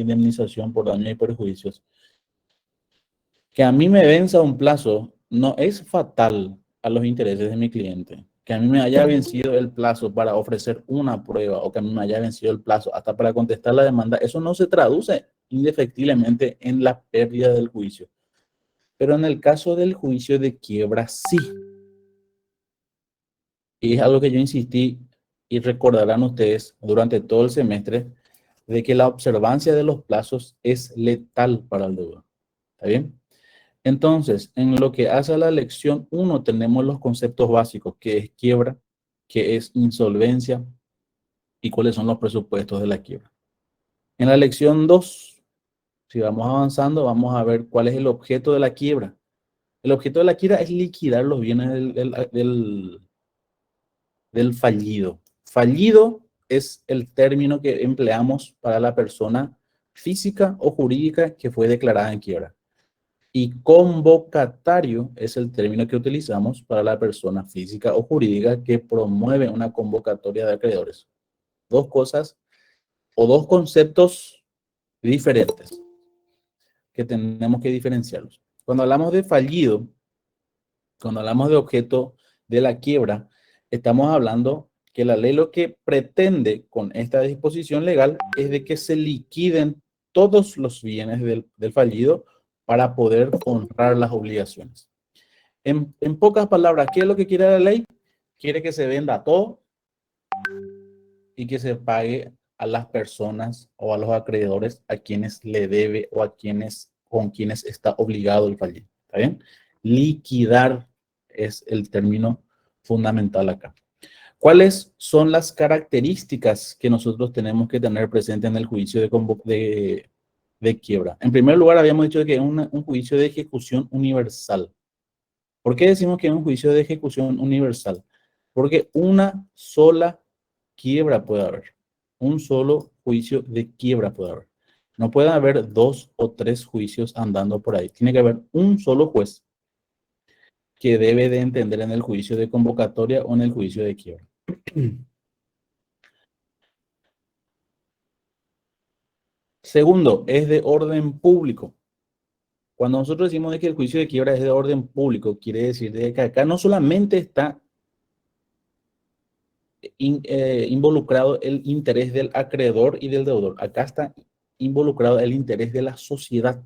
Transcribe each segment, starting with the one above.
indemnización por daños y perjuicios. Que a mí me venza un plazo no es fatal a los intereses de mi cliente. Que a mí me haya vencido el plazo para ofrecer una prueba o que a mí me haya vencido el plazo hasta para contestar la demanda, eso no se traduce indefectiblemente en la pérdida del juicio. Pero en el caso del juicio de quiebra, sí. Y es algo que yo insistí y recordarán ustedes durante todo el semestre de que la observancia de los plazos es letal para el deudor. ¿Está bien? Entonces, en lo que hace a la lección 1 tenemos los conceptos básicos, que es quiebra, que es insolvencia y cuáles son los presupuestos de la quiebra. En la lección 2, si vamos avanzando, vamos a ver cuál es el objeto de la quiebra. El objeto de la quiebra es liquidar los bienes del fallido. Fallido es el término que empleamos para la persona física o jurídica que fue declarada en quiebra. Y convocatario es el término que utilizamos para la persona física o jurídica que promueve una convocatoria de acreedores. Dos cosas o dos conceptos diferentes que tenemos que diferenciarlos. Cuando hablamos de fallido, cuando hablamos de objeto de la quiebra, estamos hablando que la ley lo que pretende con esta disposición legal es de que se liquiden todos los bienes del fallido para poder honrar las obligaciones. En pocas palabras, ¿qué es lo que quiere la ley? Quiere que se venda todo y que se pague a las personas o a los acreedores a quienes le debe o a quienes con quienes está obligado el fallido. ¿Está bien? Liquidar es el término fundamental acá. ¿Cuáles son las características que nosotros tenemos que tener presente en el juicio de quiebra? En primer lugar, habíamos dicho que es un juicio de ejecución universal. ¿Por qué decimos que es un juicio de ejecución universal? Porque una sola quiebra puede haber. Un solo juicio de quiebra puede haber. No puede haber 2 o 3 juicios andando por ahí. Tiene que haber un solo juez que debe de entender en el juicio de convocatoria o en el juicio de quiebra. Segundo, es de orden público. Cuando nosotros decimos de que el juicio de quiebra es de orden público, quiere decir de que acá no solamente está involucrado el interés del acreedor y del deudor, acá está involucrado el interés de la sociedad.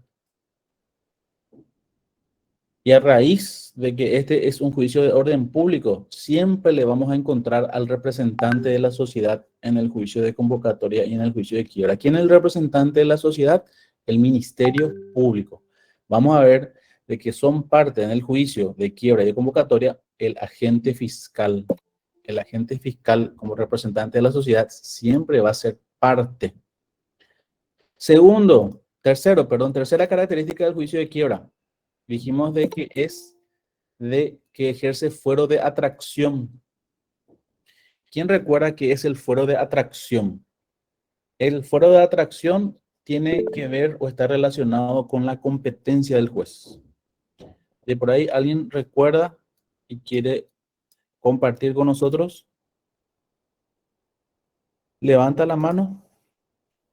Y a raíz de que este es un juicio de orden público, siempre le vamos a encontrar al representante de la sociedad en el juicio de convocatoria y en el juicio de quiebra. ¿Quién es el representante de la sociedad? El Ministerio Público. Vamos a ver de que son parte en el juicio de quiebra y de convocatoria el agente fiscal. El agente fiscal como representante de la sociedad siempre va a ser parte. Tercera característica del juicio de quiebra. Dijimos de que es de que ejerce fuero de atracción. ¿Quién recuerda qué es el fuero de atracción? El fuero de atracción tiene que ver o está relacionado con la competencia del juez. De por ahí, ¿alguien recuerda y quiere compartir con nosotros? Levanta la mano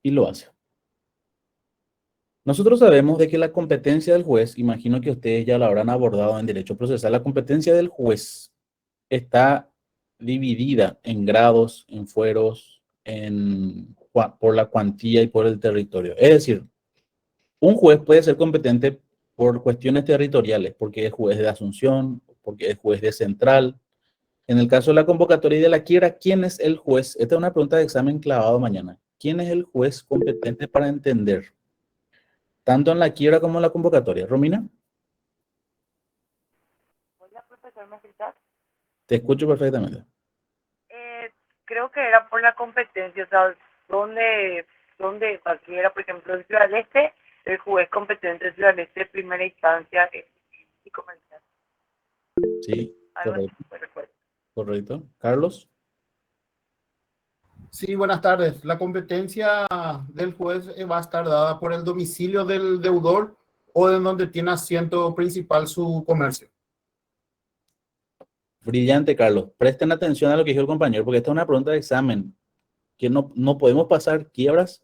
y lo hace. Nosotros sabemos de que la competencia del juez, imagino que ustedes ya la habrán abordado en derecho procesal, la competencia del juez está dividida en grados, en fueros, por la cuantía y por el territorio. Es decir, un juez puede ser competente por cuestiones territoriales, porque es juez de Asunción, porque es juez de Central. En el caso de la convocatoria y de la quiebra, ¿quién es el juez? Esta es una pregunta de examen clavado mañana. ¿Quién es el juez competente para entender? Tanto en la quiebra como en la convocatoria. ¿Romina? Hola, profesor, ¿me escuchas? Te escucho perfectamente. Creo que era por la competencia, o sea, donde cualquiera, por ejemplo, en Ciudad del Este, el juez competente de Ciudad del Este, primera instancia y comercial. Sí, Algo así, correcto, me recuerdo. correcto. Carlos. Sí, buenas tardes. La competencia del juez va a estar dada por el domicilio del deudor o de donde tiene asiento principal su comercio. Brillante, Carlos. Presten atención a lo que dijo el compañero, porque esta es una pregunta de examen, que no podemos pasar quiebras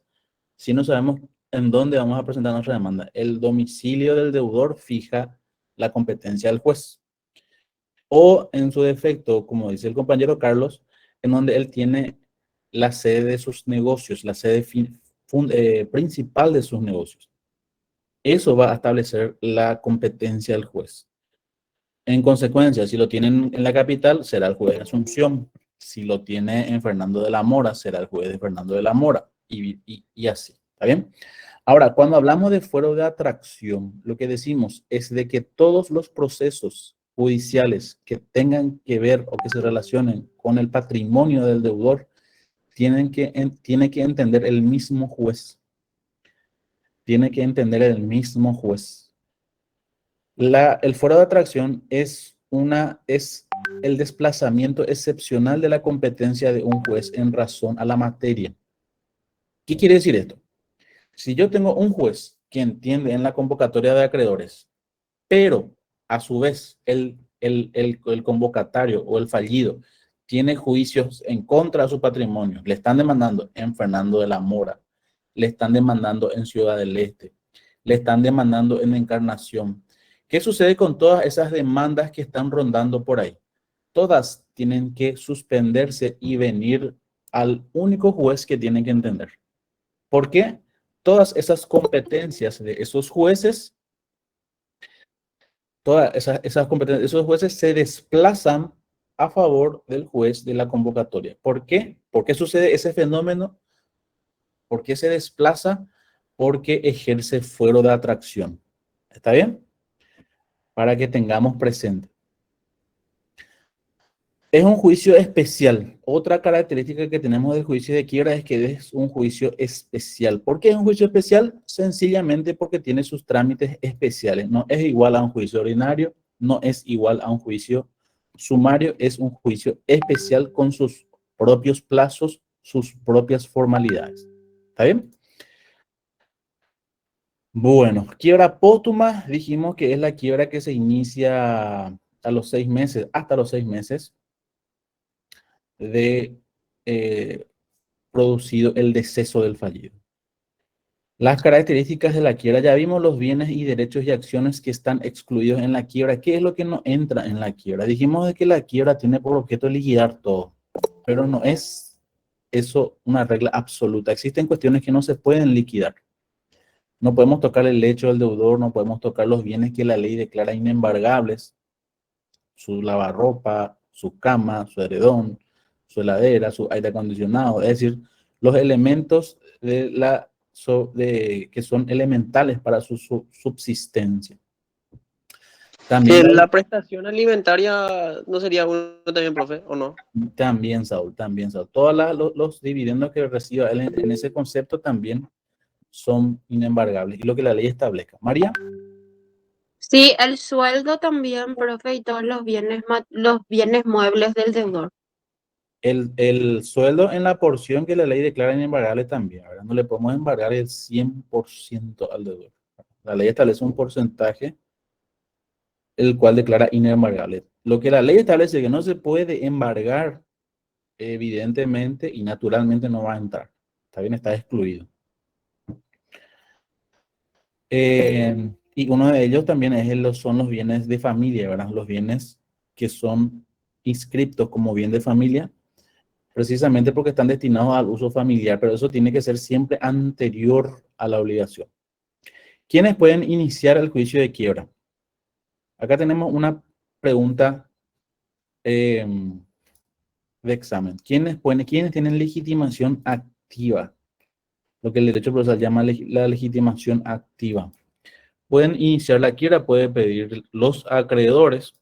si no sabemos ¿En dónde vamos a presentar nuestra demanda? El domicilio del deudor fija la competencia del juez. O en su defecto, como dice el compañero Carlos, en donde él tiene la sede de sus negocios, la sede principal de sus negocios. Eso va a establecer la competencia del juez. En consecuencia, si lo tienen en la capital, será el juez de Asunción. Si lo tiene en Fernando de la Mora, será el juez de Fernando de la Mora. Y así. ¿Está bien? Ahora, cuando hablamos de fuero de atracción, lo que decimos es de que todos los procesos judiciales que tengan que ver o que se relacionen con el patrimonio del deudor, tiene que entender el mismo juez. Tiene que entender el mismo juez. El fuero de atracción es el desplazamiento excepcional de la competencia de un juez en razón a la materia. ¿Qué quiere decir esto? Si yo tengo un juez que entiende en la convocatoria de acreedores, pero a su vez el convocatario o el fallido tiene juicios en contra de su patrimonio, le están demandando en Fernando de la Mora, le están demandando en Ciudad del Este, le están demandando en Encarnación. ¿Qué sucede con todas esas demandas que están rondando por ahí? Todas tienen que suspenderse y venir al único juez que tienen que entender. ¿Por qué? Todas esas competencias de esos jueces, esas competencias de esos jueces se desplazan a favor del juez de la convocatoria. ¿Por qué? ¿Por qué sucede ese fenómeno? ¿Por qué se desplaza? Porque ejerce fuero de atracción. ¿Está bien? Para que tengamos presente. Es un juicio especial. Otra característica que tenemos del juicio de quiebra es que es un juicio especial. ¿Por qué es un juicio especial? Sencillamente porque tiene sus trámites especiales. No es igual a un juicio ordinario, no es igual a un juicio sumario, es un juicio especial con sus propios plazos, sus propias formalidades. ¿Está bien? Bueno, quiebra póstuma, dijimos que es la quiebra que se inicia a los 6 meses, hasta los 6 meses de producido el deceso del fallido. Las características de la quiebra, ya vimos los bienes y derechos y acciones que están excluidos en la quiebra. ¿Qué es lo que no entra en la quiebra? Dijimos de que la quiebra tiene por objeto liquidar todo, pero no es eso una regla absoluta. Existen cuestiones que no se pueden liquidar. No podemos tocar el lecho del deudor, no podemos tocar los bienes que la ley declara inembargables, su lavarropa, su cama, su edredón, su heladera, su aire acondicionado, es decir, los elementos que son elementales para su subsistencia. También, ¿La prestación alimentaria no sería uno también, profe, o no? también Saúl. Todos los dividendos que reciba él en ese concepto también son inembargables, y lo que la ley establezca. María. Sí, el sueldo también, profe, y todos los bienes muebles del deudor. El sueldo en la porción que la ley declara inembargable también, ¿verdad? No le podemos embargar el 100% al deudor. La ley establece un porcentaje, el cual declara inembargable. Lo que la ley establece que no se puede embargar, evidentemente y naturalmente no va a entrar. Está bien, está excluido. Y uno de ellos también son los bienes de familia, ¿verdad? Los bienes que son inscriptos como bien de familia, precisamente porque están destinados al uso familiar, pero eso tiene que ser siempre anterior a la obligación. ¿Quiénes pueden iniciar el juicio de quiebra? Acá tenemos una pregunta de examen. ¿Quiénes tienen legitimación activa? Lo que el derecho procesal llama la legitimación activa. Pueden iniciar la quiebra, puede pedir los acreedores.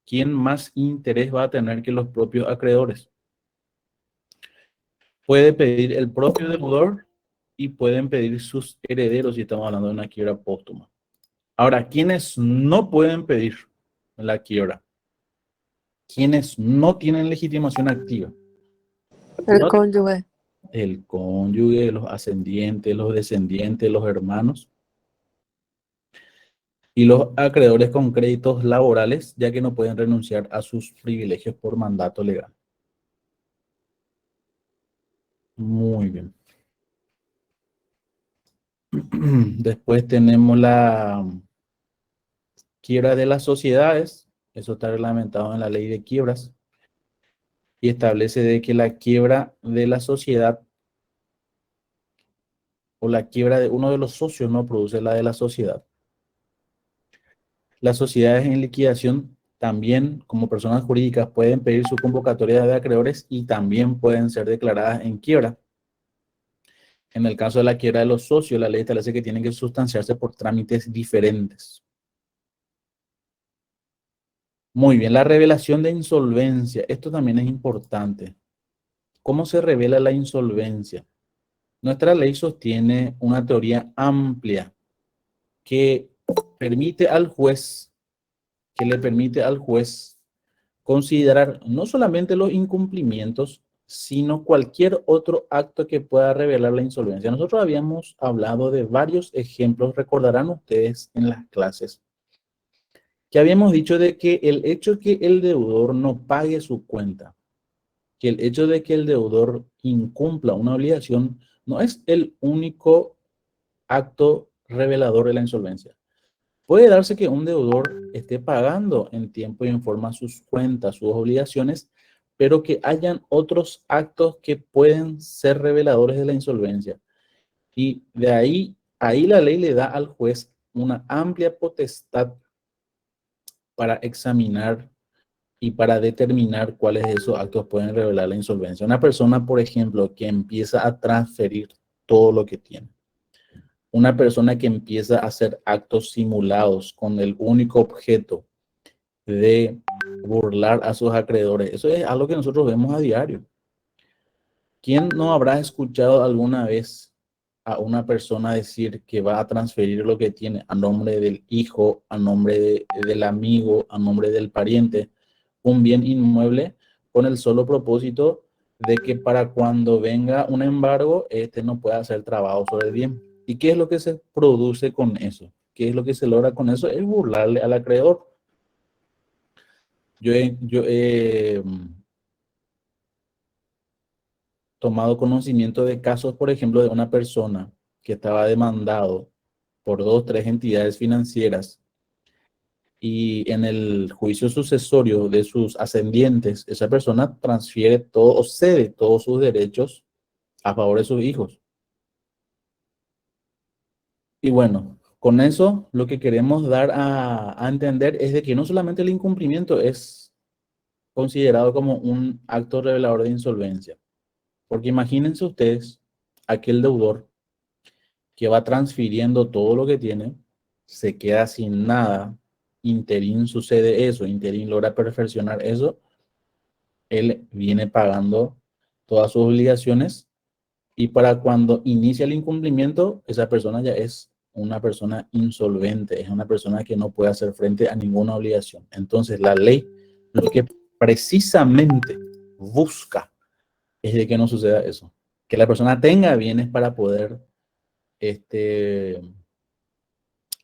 ¿Quién más interés va a tener que los propios acreedores? Puede pedir el propio deudor y pueden pedir sus herederos si estamos hablando de una quiebra póstuma. Ahora, ¿quiénes no pueden pedir la quiebra? ¿Quiénes no tienen legitimación activa? El cónyuge. El cónyuge, los ascendientes, los descendientes, los hermanos. Y los acreedores con créditos laborales, ya que no pueden renunciar a sus privilegios por mandato legal. Muy bien. Después tenemos la quiebra de las sociedades. Eso está reglamentado en la ley de quiebras. Y establece de que la quiebra de la sociedad o la quiebra de uno de los socios no produce la de la sociedad. Las sociedades en liquidación también, como personas jurídicas, pueden pedir su convocatoria de acreedores y también pueden ser declaradas en quiebra. En el caso de la quiebra de los socios, la ley establece que tienen que sustanciarse por trámites diferentes. Muy bien, la revelación de insolvencia. Esto también es importante. ¿Cómo se revela la insolvencia? Nuestra ley sostiene una teoría amplia que permite al juez, que le permite al juez considerar no solamente los incumplimientos, sino cualquier otro acto que pueda revelar la insolvencia. Nosotros habíamos hablado de varios ejemplos, recordarán ustedes en las clases, que habíamos dicho de que el hecho que el deudor no pague su cuenta, que el hecho de que el deudor incumpla una obligación, no es el único acto revelador de la insolvencia. Puede darse que un deudor esté pagando en tiempo y en forma sus cuentas, sus obligaciones, pero que hayan otros actos que pueden ser reveladores de la insolvencia. Y de ahí la ley le da al juez una amplia potestad para examinar y para determinar cuáles de esos actos pueden revelar la insolvencia. Una persona, por ejemplo, que empieza a transferir todo lo que tiene. Una persona que empieza a hacer actos simulados con el único objeto de burlar a sus acreedores. Eso es algo que nosotros vemos a diario. ¿Quién no habrá escuchado alguna vez a una persona decir que va a transferir lo que tiene a nombre del hijo, a nombre del amigo, a nombre del pariente, un bien inmueble con el solo propósito de que para cuando venga un embargo, este no pueda ser trabado sobre el bien? ¿Y qué es lo que se produce con eso? ¿Qué es lo que se logra con eso? Es burlarle al acreedor. Yo he tomado conocimiento de casos, por ejemplo, de una persona que estaba demandado por 2 o 3 entidades financieras y en el juicio sucesorio de sus ascendientes, esa persona transfiere todo o cede todos sus derechos a favor de sus hijos. Y bueno, con eso lo que queremos dar a entender es de que no solamente el incumplimiento es considerado como un acto revelador de insolvencia, porque imagínense ustedes aquel deudor que va transfiriendo todo lo que tiene, se queda sin nada, interín sucede eso, interín logra perfeccionar eso, él viene pagando todas sus obligaciones y para cuando inicia el incumplimiento, esa persona ya es una persona insolvente, es una persona que no puede hacer frente a ninguna obligación. Entonces la ley lo que precisamente busca es de que no suceda eso, que la persona tenga bienes para poder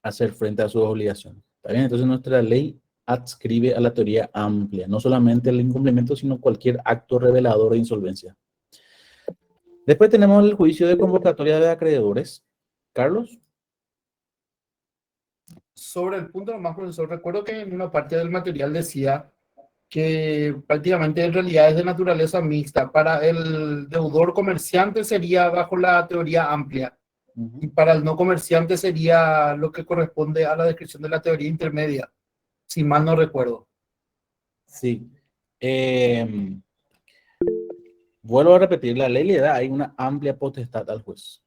hacer frente a sus obligaciones. ¿Está bien? Entonces nuestra ley adscribe a la teoría amplia, no solamente el incumplimiento, sino cualquier acto revelador de insolvencia. Después tenemos el juicio de convocatoria de acreedores. Carlos. Sobre el punto nomás, profesor, recuerdo que en una parte del material decía que prácticamente en realidad es de naturaleza mixta. Para el deudor comerciante sería bajo la teoría amplia y para el no comerciante sería lo que corresponde a la descripción de la teoría intermedia, si mal no recuerdo. Sí. Vuelvo a repetir, la ley le da ahí una amplia potestad al juez.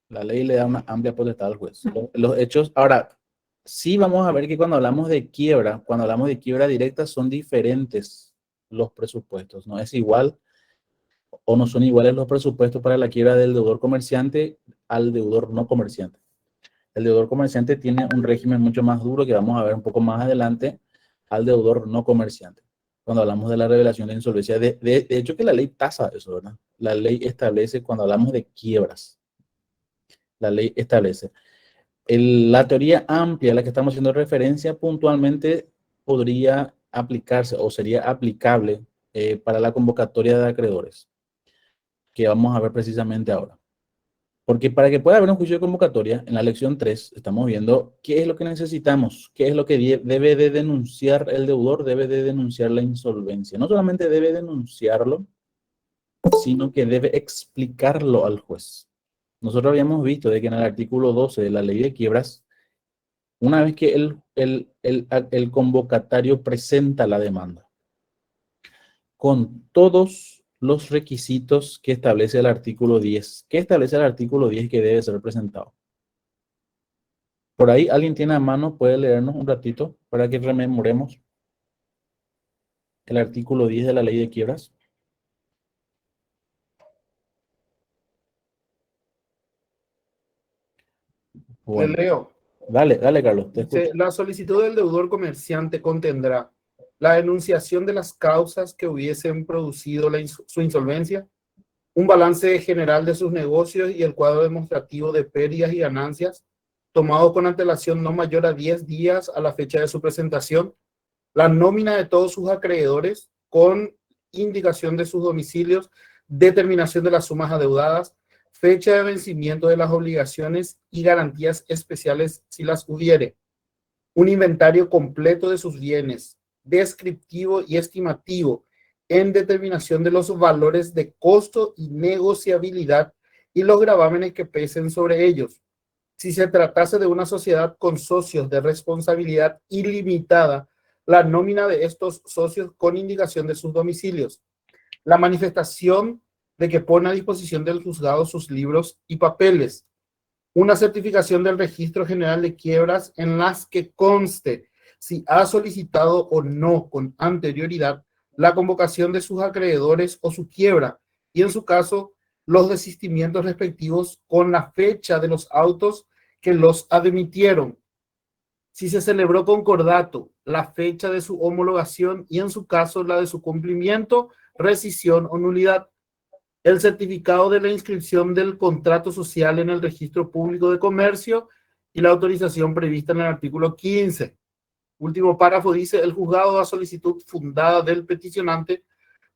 La ley le da una amplia potestad al juez. Los hechos, ahora, sí vamos a ver que cuando hablamos de quiebra directa son diferentes los presupuestos. No es igual o no son iguales los presupuestos para la quiebra del deudor comerciante al deudor no comerciante. El deudor comerciante tiene un régimen mucho más duro que vamos a ver un poco más adelante al deudor no comerciante. Cuando hablamos de la revelación de insolvencia, de hecho que la ley tasa eso, ¿verdad? La ley establece cuando hablamos de quiebras. La ley establece. La teoría amplia a la que estamos haciendo referencia puntualmente podría aplicarse o sería aplicable para la convocatoria de acreedores, que vamos a ver precisamente ahora. Porque para que pueda haber un juicio de convocatoria, en la lección 3 estamos viendo qué es lo que necesitamos, qué es lo que debe de denunciar el deudor, debe de denunciar la insolvencia. No solamente debe denunciarlo, sino que debe explicarlo al juez. Nosotros habíamos visto de que en el artículo 12 de la ley de quiebras, una vez que el convocatario presenta la demanda, con todos los requisitos que establece el artículo 10. ¿Qué establece el artículo 10 que debe ser presentado? Por ahí, ¿alguien tiene a mano? ¿Puede leernos un ratito para que rememoremos el artículo 10 de la ley de quiebras? Le Bueno, leo. dale, Carlos, te escucho. La solicitud del deudor comerciante contendrá la enunciación de las causas que hubiesen producido su insolvencia, un balance general de sus negocios y el cuadro demostrativo de pérdidas y ganancias, tomado con antelación no mayor a 10 días a la fecha de su presentación, la nómina de todos sus acreedores con indicación de sus domicilios, determinación de las sumas adeudadas, fecha de vencimiento de las obligaciones y garantías especiales si las hubiere, un inventario completo de sus bienes, descriptivo y estimativo, en determinación de los valores de costo y negociabilidad y los gravámenes que pesen sobre ellos. Si se tratase de una sociedad con socios de responsabilidad ilimitada, la nómina de estos socios con indicación de sus domicilios, la manifestación de que pone a disposición del juzgado sus libros y papeles, una certificación del Registro General de Quiebras en las que conste si ha solicitado o no con anterioridad la convocación de sus acreedores o su quiebra, y en su caso los desistimientos respectivos con la fecha de los autos que los admitieron. Si se celebró concordato, la fecha de su homologación y en su caso la de su cumplimiento, rescisión o nulidad. El certificado de la inscripción del contrato social en el registro público de comercio y la autorización prevista en el artículo 15. Último párrafo dice, el juzgado a solicitud fundada del peticionante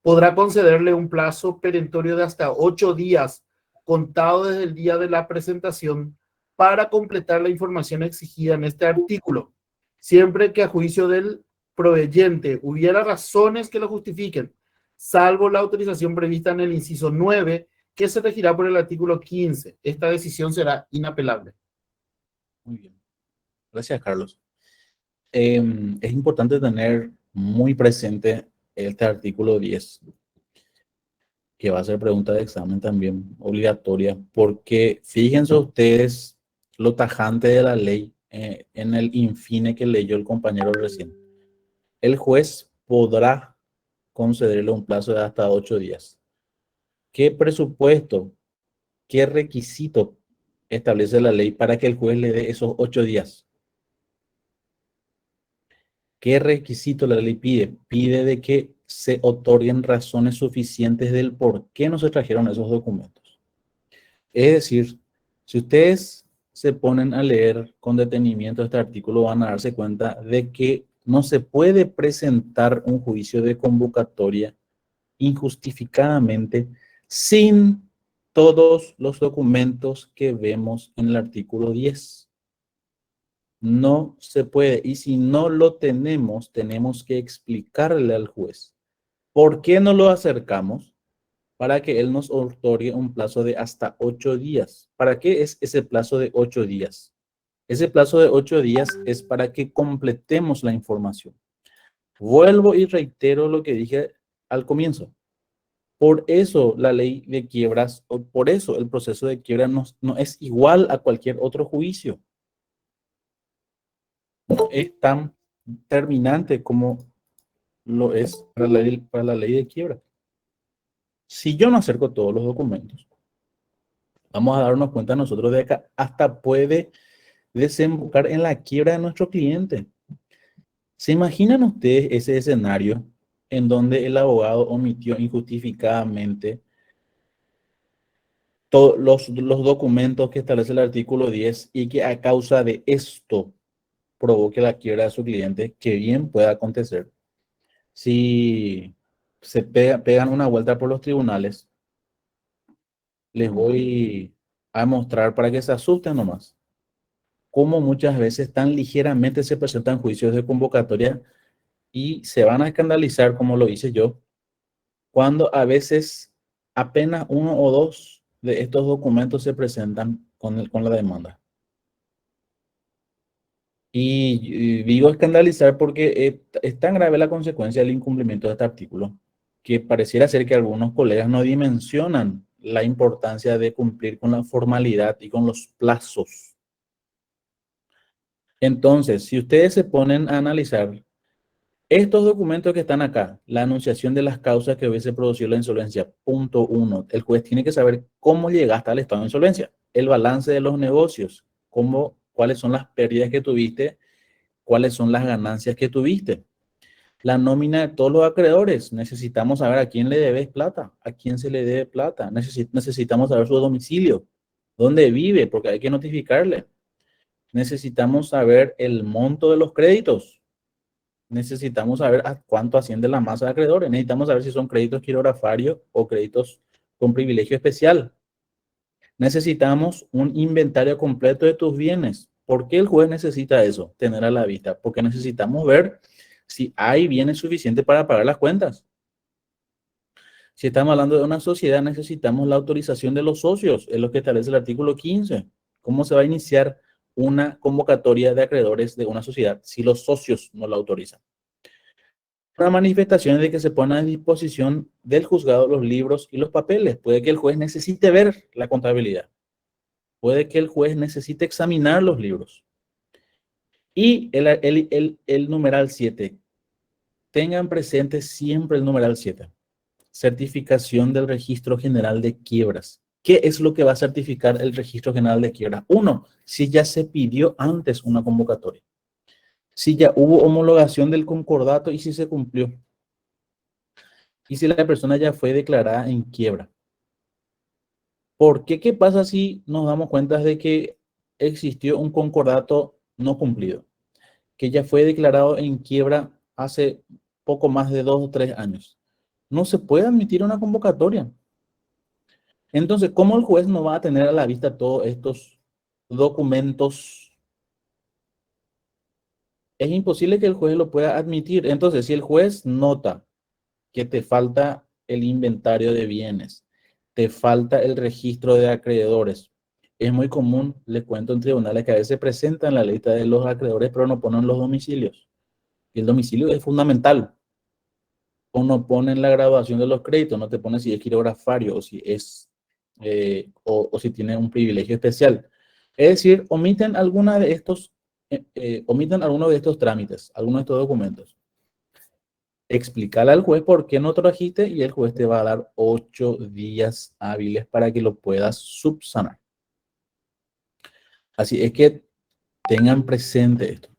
podrá concederle un plazo perentorio de hasta 8 días, contado desde el día de la presentación, para completar la información exigida en este artículo, siempre que a juicio del proveyente hubiera razones que lo justifiquen, salvo la autorización prevista en el inciso 9, que se regirá por el artículo 15. Esta decisión será inapelable. Muy bien. Gracias, Carlos. Es importante tener muy presente este artículo 10, que va a ser pregunta de examen también obligatoria, porque fíjense ustedes lo tajante de la ley en el infine que leyó el compañero recién. El juez podrá concederle un plazo de hasta 8 días. ¿Qué presupuesto, qué requisito establece la ley para que el juez le dé esos 8 días? ¿Qué requisito la ley pide? Pide de que se otorguen razones suficientes del por qué no se trajeron esos documentos. Es decir, si ustedes se ponen a leer con detenimiento este artículo, van a darse cuenta de que no se puede presentar un juicio de convocatoria injustificadamente sin todos los documentos que vemos en el artículo 10. No se puede. Y si no lo tenemos, tenemos que explicarle al juez por qué no lo acercamos, para que él nos otorgue un plazo de hasta 8 días. ¿Para qué es ese plazo de 8 días? Ese plazo de 8 días es para que completemos la información. Vuelvo y reitero lo que dije al comienzo. Por eso la ley de quiebras, o por eso el proceso de quiebra no es igual a cualquier otro juicio. No es tan terminante como lo es para la ley de quiebra. Si yo no acerco todos los documentos, vamos a darnos cuenta nosotros de que hasta puede desembocar en la quiebra de nuestro cliente. ¿Se imaginan ustedes ese escenario en donde el abogado omitió injustificadamente todos los documentos que establece el artículo 10 y que a causa de esto provoque la quiebra de su cliente? Que bien pueda acontecer. Si se pegan una vuelta por los tribunales, les voy a mostrar para que se asusten nomás. Cómo muchas veces tan ligeramente se presentan juicios de convocatoria y se van a escandalizar, como lo hice yo, cuando a veces apenas uno o dos de estos documentos se presentan con la demanda. Y digo escandalizar porque es tan grave la consecuencia del incumplimiento de este artículo que pareciera ser que algunos colegas no dimensionan la importancia de cumplir con la formalidad y con los plazos. Entonces, si ustedes se ponen a analizar estos documentos que están acá, la anunciación de las causas que hubiese producido la insolvencia, punto 1, el juez tiene que saber cómo llegaste al estado de insolvencia, el balance de los negocios, cuáles son las pérdidas que tuviste, cuáles son las ganancias que tuviste. La nómina de todos los acreedores. Necesitamos saber a quién le debes plata, a quién se le debe plata. Necesitamos saber su domicilio, dónde vive, porque hay que notificarle. Necesitamos saber el monto de los créditos. Necesitamos saber a cuánto asciende la masa de acreedores. Necesitamos saber si son créditos quirografarios o créditos con privilegio especial. Necesitamos un inventario completo de tus bienes. ¿Por qué el juez necesita eso? Tener a la vista. Porque necesitamos ver si hay bienes suficientes para pagar las cuentas. Si estamos hablando de una sociedad, necesitamos la autorización de los socios. Es lo que establece el artículo 15. ¿Cómo se va a iniciar una convocatoria de acreedores de una sociedad si los socios no la autorizan? Una manifestación de que se ponen a disposición del juzgado los libros y los papeles. Puede que el juez necesite ver la contabilidad. Puede que el juez necesite examinar los libros. Y el numeral 7. Tengan presente siempre el numeral 7. Certificación del Registro General de Quiebras. ¿Qué es lo que va a certificar el Registro General de Quiebras? 1, si ya se pidió antes una convocatoria. Si ya hubo homologación del concordato y si se cumplió. Y si la persona ya fue declarada en quiebra. ¿Por qué? ¿Qué pasa si nos damos cuenta de que existió un concordato no cumplido? Que ya fue declarado en quiebra hace poco más de 2 o 3 años. No se puede admitir una convocatoria. Entonces, ¿cómo el juez no va a tener a la vista todos estos documentos? Es imposible que el juez lo pueda admitir. Entonces, si el juez nota que te falta el inventario de bienes, te falta el registro de acreedores, es muy común, le cuento en tribunales, que a veces presentan la lista de los acreedores, pero no ponen los domicilios. Y el domicilio es fundamental. O no ponen la graduación de los créditos, no te ponen si es quirografario o si es o si tiene un privilegio especial. Es decir, omiten alguno de estos trámites, algunos de estos documentos. Explícale al juez por qué no trajiste y el juez te va a dar 8 días hábiles para que lo puedas subsanar. Así es que tengan presente esto.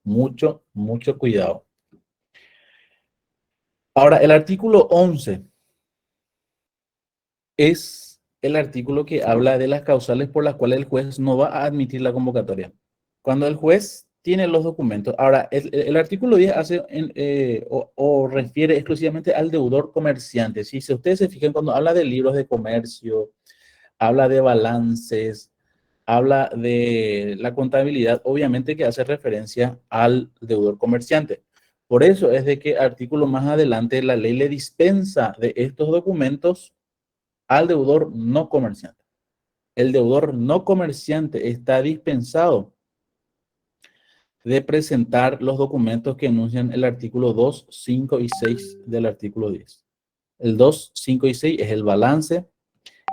Mucho, mucho cuidado. Ahora, el artículo 11 es el artículo que habla de las causales por las cuales el juez no va a admitir la convocatoria. Cuando el juez tiene los documentos. Ahora, el artículo 10 hace o refiere exclusivamente al deudor comerciante. Si ustedes se fijan, cuando habla de libros de comercio, habla de balances, habla de la contabilidad, obviamente que hace referencia al deudor comerciante. Por eso es de que artículo más adelante la ley le dispensa de estos documentos al deudor no comerciante. El deudor no comerciante está dispensado de presentar los documentos que enuncian el artículo 2, 5 y 6 del artículo 10. El 2, 5 y 6 es el balance,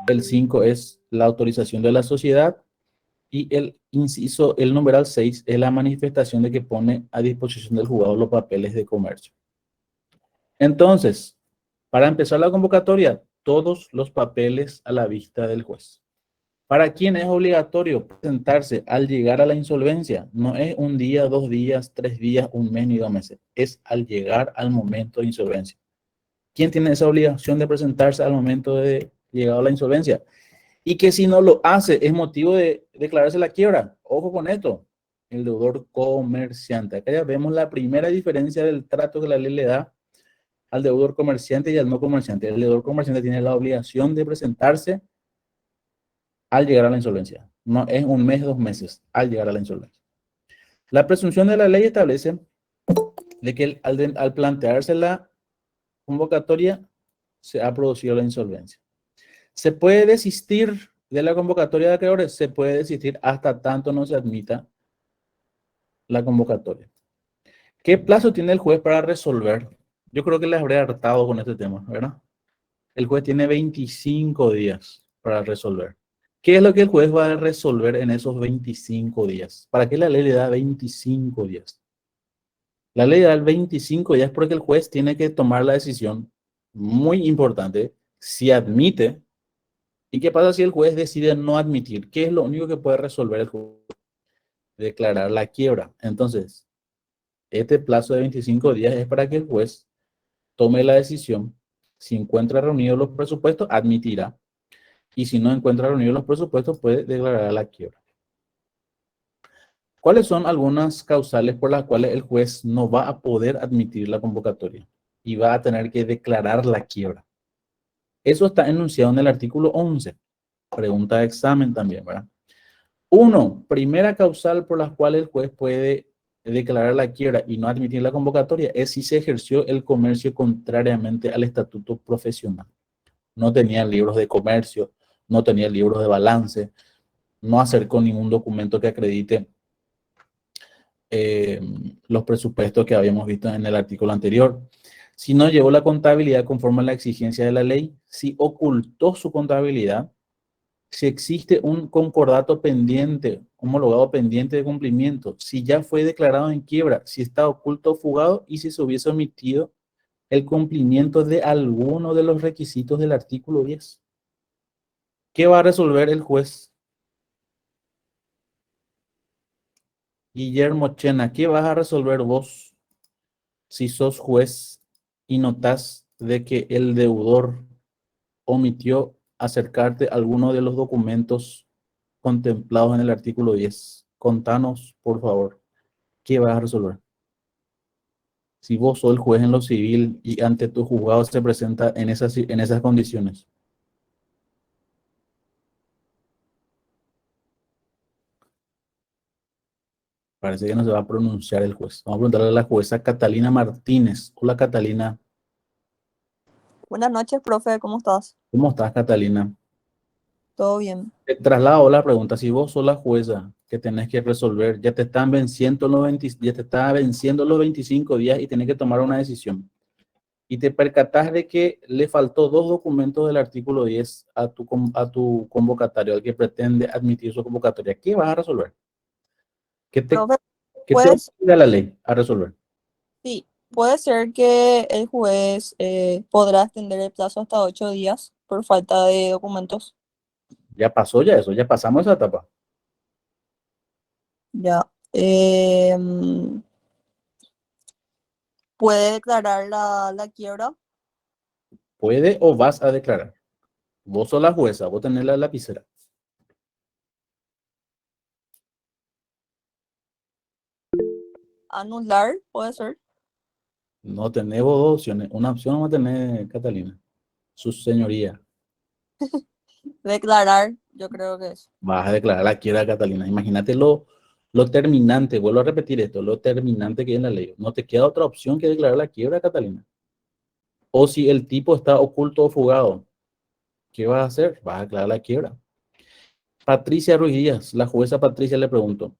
el 5 es la autorización de la sociedad y el numeral 6 es la manifestación de que pone a disposición del juzgado los papeles de comercio. Entonces, para empezar la convocatoria, todos los papeles a la vista del juez. ¿Para quién es obligatorio presentarse al llegar a la insolvencia? No es un día, 2 días, 3 días, un mes ni 2 meses. Es al llegar al momento de insolvencia. ¿Quién tiene esa obligación de presentarse al momento de llegado a la insolvencia? Y que si no lo hace es motivo de declararse la quiebra. Ojo con esto. El deudor comerciante. Acá ya vemos la primera diferencia del trato que la ley le da al deudor comerciante y al no comerciante. El deudor comerciante tiene la obligación de presentarse al llegar a la insolvencia. No es un mes, 2 meses, al llegar a la insolvencia. La presunción de la ley establece de que al plantearse la convocatoria se ha producido la insolvencia. ¿Se puede desistir de la convocatoria de acreedores? Se puede desistir hasta tanto no se admita la convocatoria. ¿Qué plazo tiene el juez para resolver? Yo creo que les habré hartado con este tema, ¿verdad? El juez tiene 25 días para resolver. ¿Qué es lo que el juez va a resolver en esos 25 días? ¿Para qué la ley le da 25 días? La ley da 25 días porque el juez tiene que tomar la decisión muy importante si admite. ¿Y qué pasa si el juez decide no admitir? ¿Qué es lo único que puede resolver el juez? Declarar la quiebra. Entonces, este plazo de 25 días es para que el juez tome la decisión. Si encuentra reunidos los presupuestos, admitirá. Y si no encuentra reunidos los presupuestos, puede declarar la quiebra. ¿Cuáles son algunas causales por las cuales el juez no va a poder admitir la convocatoria y va a tener que declarar la quiebra? Eso está enunciado en el artículo 11. Pregunta de examen también, ¿verdad? 1. Primera causal por la cual el juez puede declarar la quiebra y no admitir la convocatoria es si se ejerció el comercio contrariamente al estatuto profesional. No tenía libros de comercio, no tenía libros de balance, no acercó ningún documento que acredite los presupuestos que habíamos visto en el artículo anterior. Si no llevó la contabilidad conforme a la exigencia de la ley, si ocultó su contabilidad, si existe un concordato pendiente, homologado pendiente de cumplimiento, si ya fue declarado en quiebra, si está oculto o fugado y si se hubiese omitido el cumplimiento de alguno de los requisitos del artículo 10. ¿Qué va a resolver el juez? Guillermo Chena, ¿qué vas a resolver vos si sos juez y notás de que el deudor omitió acercarte a alguno de los documentos contemplados en el artículo 10? Contanos, por favor, ¿qué vas a resolver? Si vos sos el juez en lo civil y ante tu juzgado se presenta en esas condiciones. Parece que no se va a pronunciar el juez. Vamos a preguntarle a la jueza Catalina Martínez. Hola, Catalina. Buenas noches, profe, ¿cómo estás? ¿Cómo estás, Catalina? ¿Todo bien? Te traslado la pregunta. Si vos sos la jueza que tenés que resolver, ya te están venciendo ya te está venciendo los 25 días y tenés que tomar una decisión. Y te percatás de que le faltó 2 documentos del artículo 10 a tu convocatario, al que pretende admitir su convocatoria. ¿Qué vas a resolver? Profe, ¿Qué te ¿puedes? obliga la ley a resolver? Sí, puede ser que el juez podrá extender el plazo hasta 8 días por falta de documentos. Ya pasó ya eso, ya pasamos esa etapa. Ya. ¿Puede declarar la quiebra? ¿Puede o vas a declarar? Vos sos la jueza, vos tenés la lapicera. ¿Anular? ¿Puede ser? No tenés vos 2 opciones. Una opción va a tener, Catalina. Su señoría. Declarar, yo creo que es. Vas a declarar la quiebra, Catalina. Imagínate lo terminante, vuelvo a repetir esto, lo terminante que es en la ley. No te queda otra opción que declarar la quiebra, Catalina. O si el tipo está oculto o fugado, ¿qué vas a hacer? Vas a declarar la quiebra. Patricia Ruiz Díaz, la jueza Patricia le preguntó,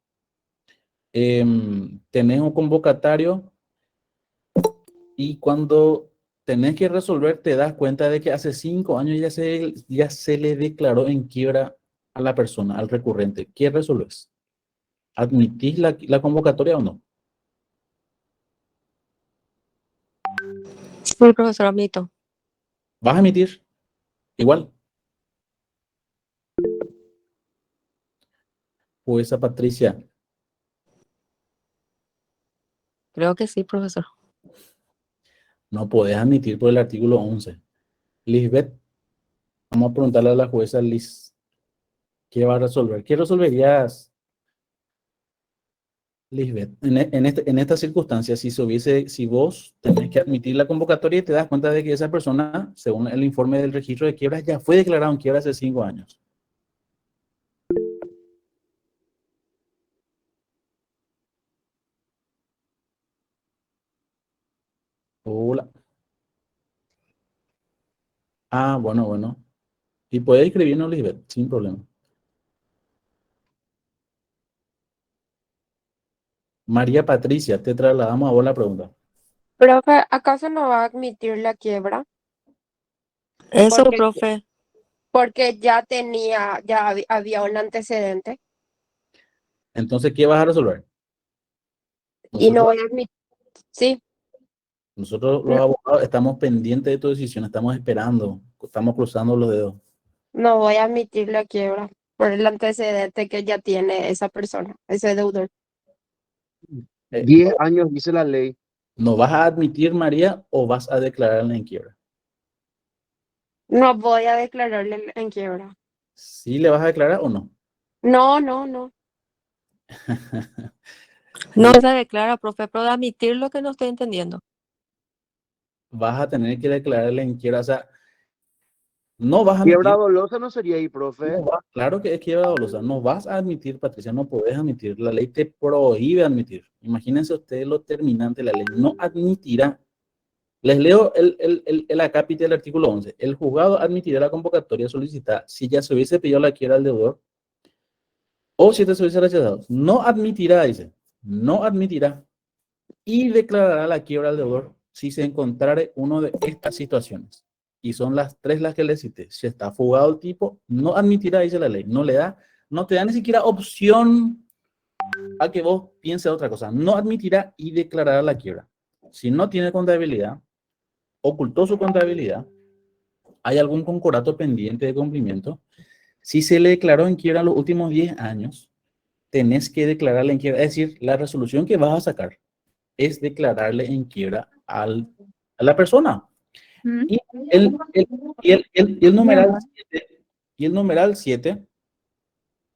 ¿tenés un convocatario? Y cuando tenés que resolver, te das cuenta de que hace 5 años ya se le declaró en quiebra a la persona, al recurrente. ¿Qué resolves? ¿Admitís la convocatoria o no? Sí, profesor, admito. ¿Vas a admitir? Igual. Jueza Patricia, Creo que sí, profesor. no podés admitir por el artículo 11. Lisbeth, vamos a preguntarle a la jueza Liz, ¿qué va a resolver? ¿Qué resolverías, Lisbeth? En esta circunstancia, si vos tenés que admitir la convocatoria y te das cuenta de que esa persona, según el informe del registro de quiebras, ya fue declarado en quiebra hace 5 años. Hola. Ah, bueno, bueno. Y puede escribirnos, Lisbeth, sin problema. María Patricia, te trasladamos a vos la pregunta. Profe, ¿acaso no va a admitir la quiebra? Eso, Porque, profe. porque ya tenía, había un antecedente Entonces, ¿qué vas a resolver? y no Nosotros, voy a admitir, sí, nosotros los no, abogados estamos pendientes de tu decisión, estamos esperando, estamos cruzando los dedos. no voy a admitir la quiebra por el antecedente que ya tiene esa persona, ese deudor. 10 años dice la ley. ¿No vas a admitir, María, o vas a declararla en quiebra? No voy a declararle en quiebra. ¿Sí le vas a declarar o no? No, no, no. No Mira, se declara, profe, pero de admitir lo que no estoy entendiendo. vas a tener que declararle en quiebra, o sea, no vas a Quiebra admitir. dolosa no sería ahí, profe. Claro que es quiebra dolosa, no vas a admitir, Patricia, no podés admitir, la ley te prohíbe admitir. Imagínense ustedes lo terminante, la ley no admitirá. Les leo el acápite del artículo 11. El juzgado admitirá la convocatoria solicitada si ya se hubiese pedido la quiebra al deudor o si este se hubiese rechazado. No admitirá, dice, no admitirá y declarará la quiebra al deudor si se encontrare uno de estas situaciones. Y son las tres las que le cité. Si está fugado el tipo, no admitirá, dice la ley. No le da, no te da ni siquiera opción a que vos pienses otra cosa. No admitirá y declarará la quiebra. Si no tiene contabilidad, ocultó su contabilidad, hay algún concordato pendiente de cumplimiento. Si se le declaró en quiebra en los últimos 10 años, tenés que declararle en quiebra. Es decir, la resolución que vas a sacar es declararle en quiebra a la persona. Y el numeral 7, y el numeral 7,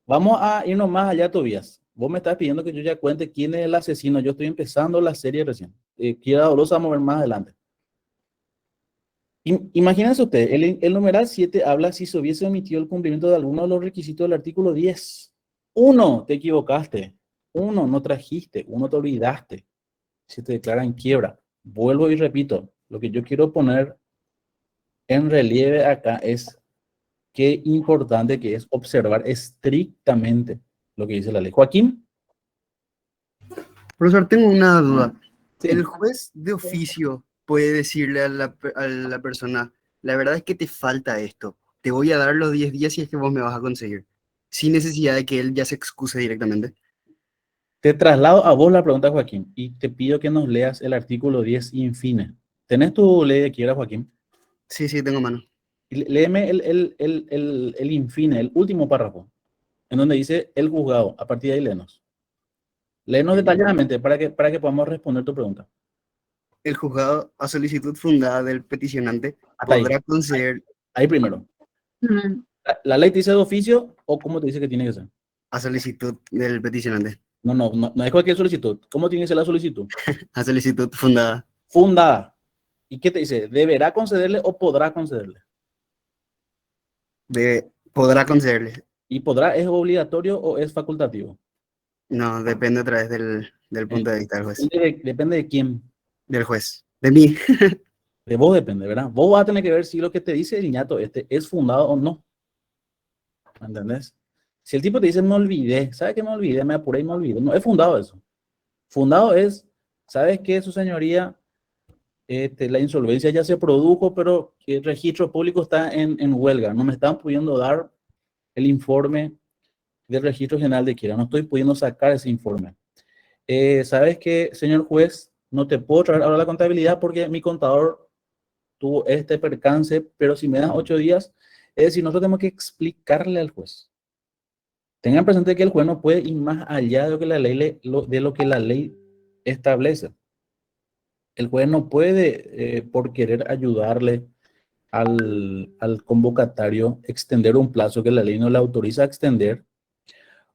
vamos a irnos más allá, Tobías. Vos me estás pidiendo que yo ya cuente quién es el asesino. Yo estoy empezando la serie recién. Quiera dolosa, vamos a ver más adelante. Imagínense usted, el numeral 7 habla si se hubiese omitido el cumplimiento de alguno de los requisitos del artículo 10. Uno, te equivocaste. Uno, no trajiste. Uno, te olvidaste. Se te declara en quiebra. Vuelvo y repito, lo que yo quiero poner en relieve acá es qué importante que es observar estrictamente lo que dice la ley. Joaquín, Profesor, tengo una duda. El sí, juez de oficio puede decirle a la persona, la verdad es que te falta esto. Te voy a dar los 10 días si es que vos me vas a conseguir. Sin necesidad de que él ya se excuse directamente. te traslado a vos la pregunta, Joaquín, y te pido que nos leas el artículo 10 in fine. ¿Tenés tu ley de quiebra, Joaquín? Sí, sí, tengo mano. Léeme el infine, el último párrafo, en donde dice el juzgado. A partir de ahí, léenos. Léenos detalladamente para que podamos responder tu pregunta. El juzgado, a solicitud fundada del peticionante, Hasta ahí. podrá conceder Ahí primero. ¿La ley te dice de oficio o cómo te dice que tiene que ser? a solicitud del peticionante. No es cualquier solicitud. ¿Cómo tiene que ser la solicitud? A solicitud fundada. Fundada. ¿Y qué te dice? ¿Deberá concederle o podrá concederle? Podrá concederle. ¿Y podrá es obligatorio o es facultativo? No, depende otra vez del punto de vista del juez. Depende de quién. Del juez. De mí. De vos depende, ¿verdad? Vos vas a tener que ver si lo que te dice el ñato este es fundado o no. ¿Entendés? Si el tipo te dice me olvidé, ¿sabe qué me olvidé? Me apuré y me olvidé. No es fundado eso. Fundado es, ¿sabes qué, su señoría? La insolvencia ya se produjo, pero el registro público está en huelga. No me están pudiendo dar el informe del registro general de quiebra. No estoy pudiendo sacar ese informe. ¿Sabes qué, señor juez? No te puedo traer ahora la contabilidad porque mi contador tuvo este percance, pero si me das 8 días, es decir, nosotros tenemos que explicarle al juez. Tengan presente que el juez no puede ir más allá de lo que la ley, de lo que la ley establece. El juez no puede, por querer ayudarle al convocatario, extender un plazo que la ley no le autoriza a extender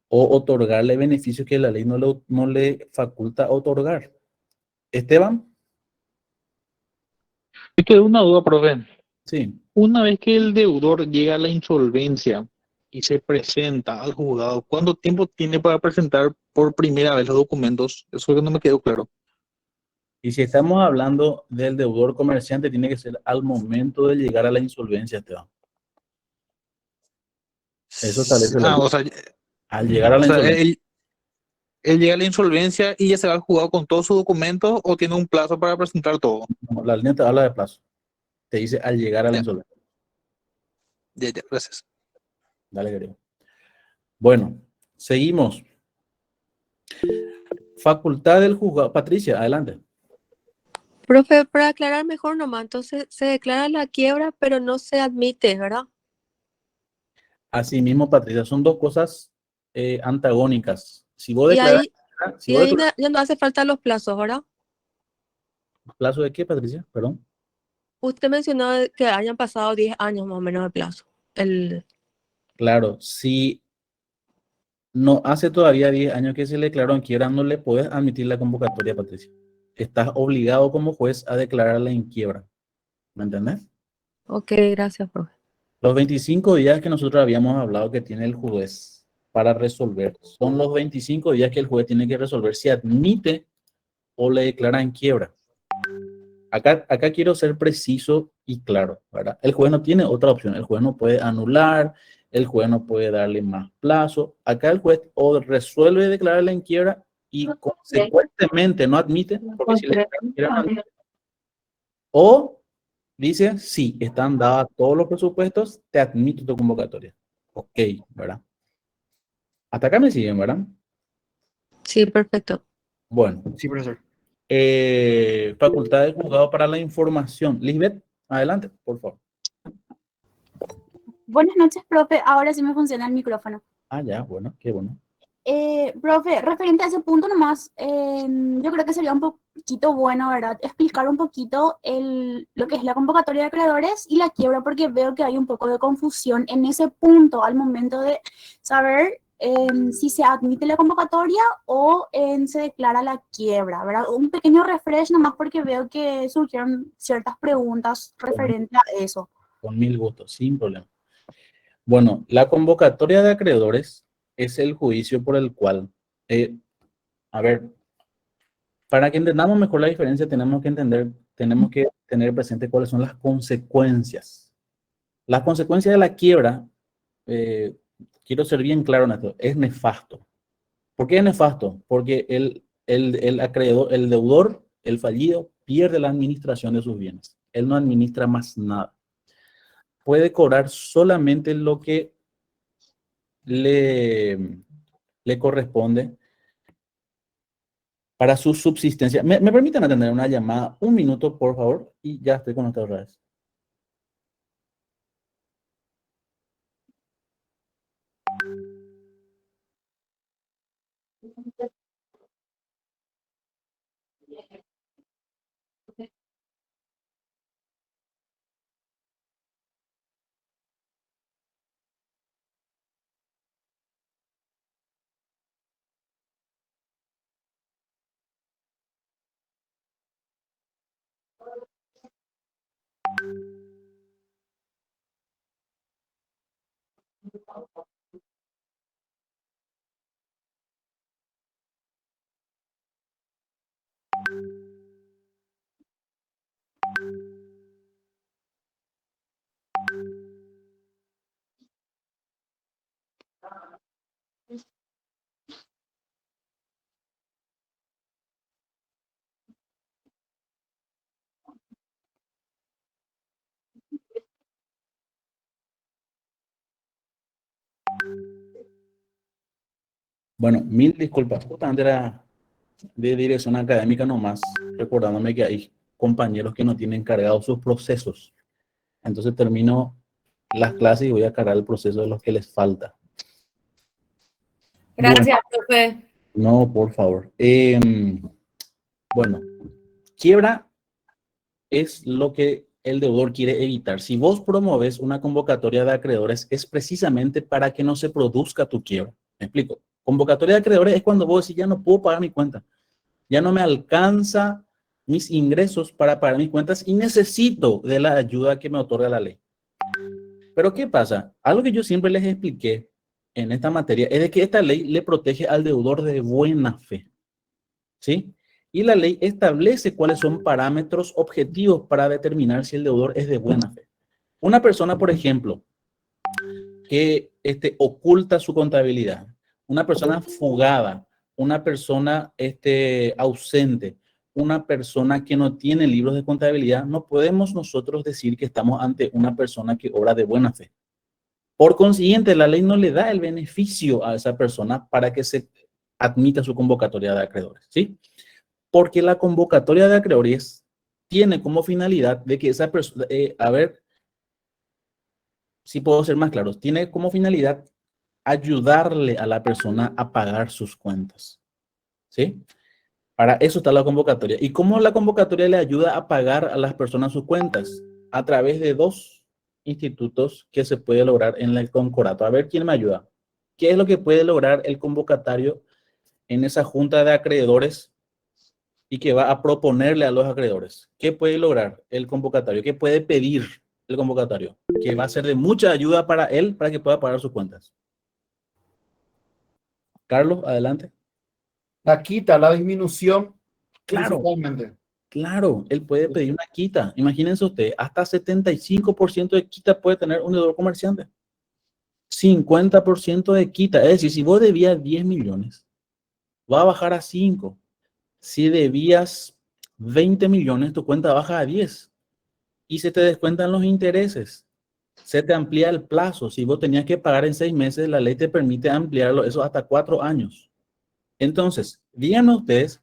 o otorgarle beneficios que la ley no le faculta otorgar. Esteban, Me quedó una duda, profe. sí. Una vez que el deudor llega a la insolvencia y se presenta al juzgado, ¿cuánto tiempo tiene para presentar por primera vez los documentos? Eso es que no me quedó claro. Y si estamos hablando del deudor comerciante, tiene que ser al momento de llegar a la insolvencia, Esteban. Eso establece la ley. O sea, Al llegar a la insolvencia. él llega a la insolvencia y ya se va al juzgado con todos sus documentos o tiene un plazo para presentar todo. No, la línea te habla de plazo. Te dice al llegar a la Ya, insolvencia. ya, gracias. Dale, querido. Bueno, seguimos. Facultad del juzgado. Patricia, adelante. Profe, para aclarar mejor nomás, entonces se declara la quiebra, pero no se admite, ¿verdad? Así mismo, Patricia, son dos cosas antagónicas. Si vos Y declaras, ahí, si y vos ahí declaras, ya no hace falta los plazos, ¿verdad? ¿plazo de qué, Patricia? Perdón. Usted mencionó que hayan pasado 10 años más o menos de plazo. Claro, si no hace todavía 10 años que se le declaró en quiebra, no le puedes admitir la convocatoria, Patricia. Estás obligado como juez a declararla en quiebra. ¿Me entendés? Ok, gracias, profe. Los 25 días que nosotros habíamos hablado que tiene el juez para resolver, son los 25 días que el juez tiene que resolver si admite o le declara en quiebra. Acá quiero ser preciso y claro, ¿verdad? El juez no tiene otra opción. El juez no puede anular, el juez no puede darle más plazo. Acá el juez o resuelve declararle en quiebra y consecuentemente no admite, porque si le declara en quiebra no admite. O dice, sí, están dadas todos los presupuestos, te admito tu convocatoria. Ok, ¿verdad? Hasta acá me siguen, ¿verdad? Sí, perfecto. Bueno, Sí, profesor. facultad del juzgado para la información. Lisbeth, adelante, por favor. Buenas noches, profe. Ahora sí me funciona el micrófono. Ah, ya, bueno, qué bueno. Profe, referente a ese punto nomás, yo creo que sería un poquito bueno, ¿verdad? Explicar un poquito lo que es la convocatoria de acreedores y la quiebra, porque veo que hay un poco de confusión en ese punto al momento de saber si se admite la convocatoria o se declara la quiebra, ¿verdad? Un pequeño refresh nomás porque veo que surgieron ciertas preguntas referente a eso. Con mil gustos, sin problema. Bueno, la convocatoria de acreedores es el juicio por el cual, a ver, para que entendamos mejor la diferencia, tenemos que tener presente cuáles son las consecuencias. Las consecuencias de la quiebra, quiero ser bien claro en esto, es nefasto. ¿Por qué es nefasto? Porque el acreedor, el deudor, el fallido, pierde la administración de sus bienes. Él no administra más nada. Puede cobrar solamente lo que le corresponde para su subsistencia. ¿Me permiten atender una llamada? Un minuto, por favor, y ya estoy con ustedes otra vez. Bueno, mil disculpas. Justamente era de dirección académica nomás, recordándome que hay compañeros que no tienen cargados sus procesos. Entonces termino las clases y voy a cargar el proceso de los que les falta. Gracias, profe. No, por favor. Bueno, quiebra es lo que el deudor quiere evitar. Si vos promoves una convocatoria de acreedores, es precisamente para que no se produzca tu quiebra. ¿Me explico? Convocatoria de acreedores es cuando vos decís, ya no puedo pagar mi cuenta. Ya no me alcanza mis ingresos para pagar mis cuentas y necesito de la ayuda que me otorga la ley. Pero ¿qué pasa? Algo que yo siempre les expliqué en esta materia es de que esta ley le protege al deudor de buena fe. ¿Sí? Y la ley establece cuáles son parámetros objetivos para determinar si el deudor es de buena fe. Una persona, por ejemplo, que oculta su contabilidad, una persona fugada, una persona ausente, una persona que no tiene libros de contabilidad, no podemos nosotros decir que estamos ante una persona que obra de buena fe. Por consiguiente, la ley no le da el beneficio a esa persona para que se admita su convocatoria de acreedores, ¿sí? Porque la convocatoria de acreedores tiene como finalidad de que esa persona, a ver si puedo ser más claro, tiene como finalidad ayudarle a la persona a pagar sus cuentas, ¿sí? Para eso está la convocatoria. ¿Y cómo la convocatoria le ayuda a pagar a las personas sus cuentas? A través de dos institutos que se puede lograr en el concordato. A ver, ¿quién me ayuda? ¿Qué es lo que puede lograr el convocatario en esa junta de acreedores y que va a proponerle a los acreedores? ¿Qué puede lograr el convocatario? ¿Qué puede pedir el convocatario? Que va a ser de mucha ayuda para él para que pueda pagar sus cuentas. Carlos, adelante. La quita, la disminución, Claro, principalmente. claro, él puede pedir una quita. Imagínense usted, hasta 75% de quita puede tener un deudor comerciante. 50% de quita, es decir, si vos debías 10 millones, va a bajar a 5. Si debías 20 millones, tu cuenta baja a 10. Y se te descuentan los intereses. Se te amplía el plazo. Si vos tenías que pagar en 6 meses, la ley te permite ampliarlo, eso hasta 4 años. Entonces, díganme ustedes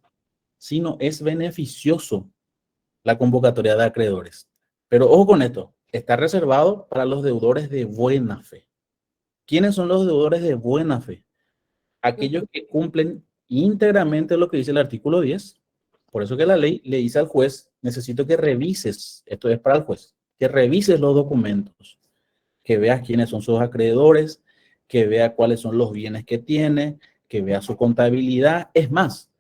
si no es beneficioso la convocatoria de acreedores. Pero ojo con esto, está reservado para los deudores de buena fe. ¿Quiénes son los deudores de buena fe? Aquellos que cumplen íntegramente lo que dice el artículo 10. Por eso que la ley le dice al juez, necesito que revises, esto es para el juez, que revises los documentos, que veas quiénes son sus acreedores, que vea cuáles son los bienes que tiene, que vea su contabilidad. Es más,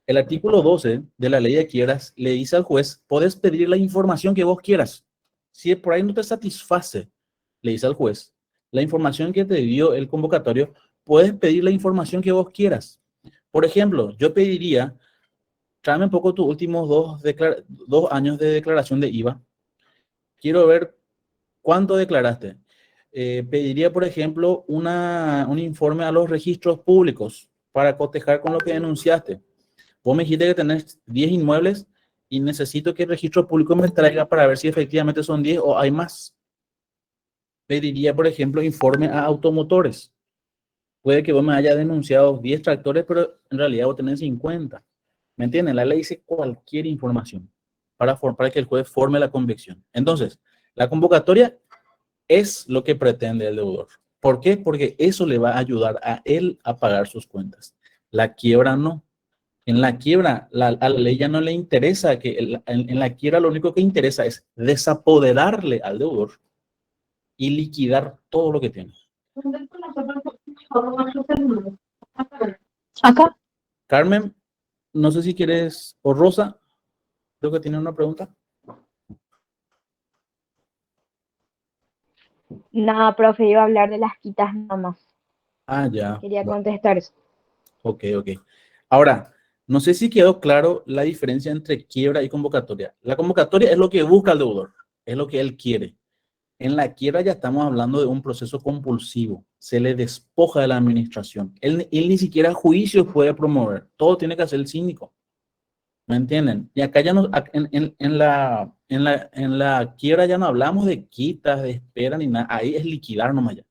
el artículo 12 de la ley de quiebras le dice al juez, puedes pedir la información que vos quieras. Si por ahí no te satisface, le dice al juez, la información que te dio el convocatorio, puedes pedir la información que vos quieras. Por ejemplo, yo pediría, tráeme un poco tus últimos 2 años de declaración de IVA. Quiero ver cuánto declaraste. Pediría, por ejemplo, un informe a los registros públicos para cotejar con lo que denunciaste. Vos me dijiste que tenés 10 inmuebles y necesito que el registro público me traiga para ver si efectivamente son 10 o hay más. Pediría, por ejemplo, informe a automotores. Puede que vos me hayas denunciado 10 tractores, pero en realidad vos tenés 50. ¿Me entienden? La ley dice cualquier información para que el juez forme la convicción. Entonces, la convocatoria es lo que pretende el deudor. ¿Por qué? Porque eso le va a ayudar a él a pagar sus cuentas. La quiebra no. En la quiebra, a la ley ya no le interesa que en la quiebra lo único que interesa es desapoderarle al deudor y liquidar todo lo que tiene. Acá. Carmen, no sé si quieres, o Rosa, creo que tiene una pregunta. No, profe, iba a hablar de las quitas nada más. Ah, ya. Quería Bueno, contestar eso. ok. Ahora, no sé si quedó claro la diferencia entre quiebra y convocatoria. La convocatoria es lo que busca el deudor, es lo que él quiere. En la quiebra ya estamos hablando de un proceso compulsivo. Se le despoja de la administración. Él ni siquiera juicios puede promover. Todo tiene que hacer el síndico. ¿Me entienden? Y acá ya no, en la quiebra ya no hablamos de quitas, de espera ni nada. Ahí es liquidar nomás ya.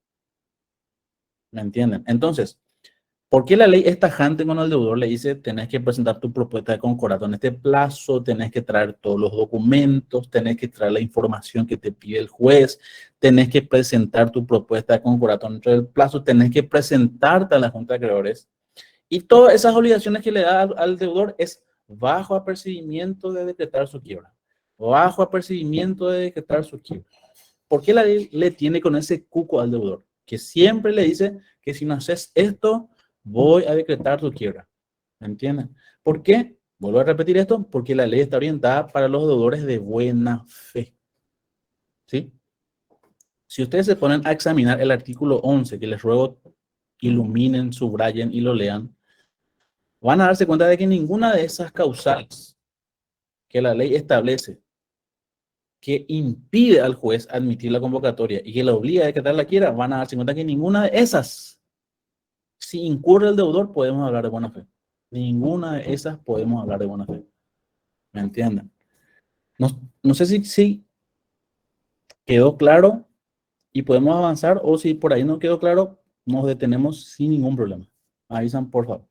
¿Me entienden? Entonces, ¿por qué la ley es tajante con el deudor? Le dice, tenés que presentar tu propuesta de concordato en este plazo, tenés que traer todos los documentos, tenés que traer la información que te pide el juez, tenés que presentar tu propuesta de concordato dentro del plazo, tenés que presentarte a la Junta de Acreedores. Y todas esas obligaciones que le da al deudor es bajo apercibimiento de decretar su quiebra. Bajo apercibimiento de decretar su quiebra. ¿Por qué la ley le tiene con ese cuco al deudor? Que siempre le dice que si no haces esto, voy a decretar tu quiebra. ¿Me entienden? ¿Por qué? Vuelvo a repetir esto, porque la ley está orientada para los deudores de buena fe. ¿Sí? Si ustedes se ponen a examinar el artículo 11, que les ruego iluminen, subrayen y lo lean, van a darse cuenta de que ninguna de esas causales que la ley establece que impide al juez admitir la convocatoria y que la obliga a decretar la quiera, van a darse cuenta que ninguna de esas, si incurre el deudor, podemos hablar de buena fe. Ninguna de esas podemos hablar de buena fe. ¿Me entienden? No sé si quedó claro y podemos avanzar, o si por ahí no quedó claro, nos detenemos sin ningún problema. Avisan, por favor.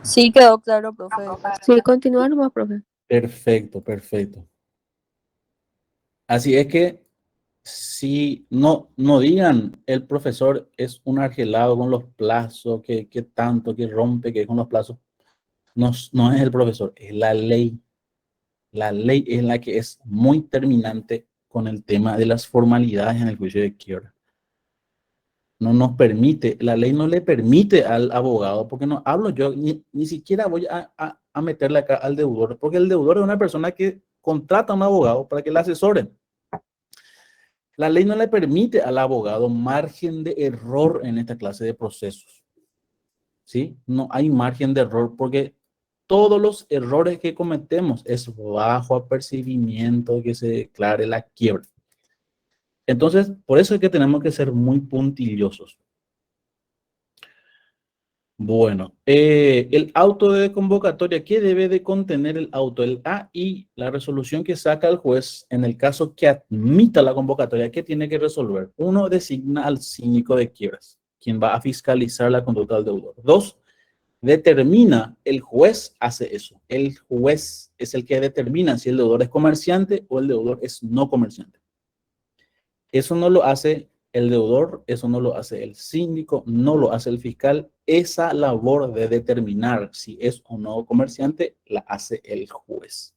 Sí, quedó claro, profe. Sí, continuar nomás, profe. Perfecto, perfecto. Así es que si no digan el profesor es un argelado con los plazos, que tanto, que rompe, que con los plazos. No es el profesor, es la ley. La ley es la que es muy terminante con el tema de las formalidades en el juicio de quiebra. No nos permite, la ley no le permite al abogado, porque no hablo yo, ni siquiera voy a meterle acá al deudor, porque el deudor es una persona que contrata a un abogado para que le asesore. La ley no le permite al abogado margen de error en esta clase de procesos. ¿Sí? No hay margen de error porque todos los errores que cometemos es bajo apercibimiento que se declare la quiebra. Entonces, por eso es que tenemos que ser muy puntillosos. Bueno, el auto de convocatoria, ¿qué debe de contener el auto? El AI, la resolución que saca el juez en el caso que admita la convocatoria, ¿qué tiene que resolver? Uno, designa al síndico de quiebras, quien va a fiscalizar la conducta del deudor. Dos, determina, el juez hace eso. El juez es el que determina si el deudor es comerciante o el deudor es no comerciante. Eso no lo hace el deudor, eso no lo hace el síndico, no lo hace el fiscal. Esa labor de determinar si es o no comerciante la hace el juez.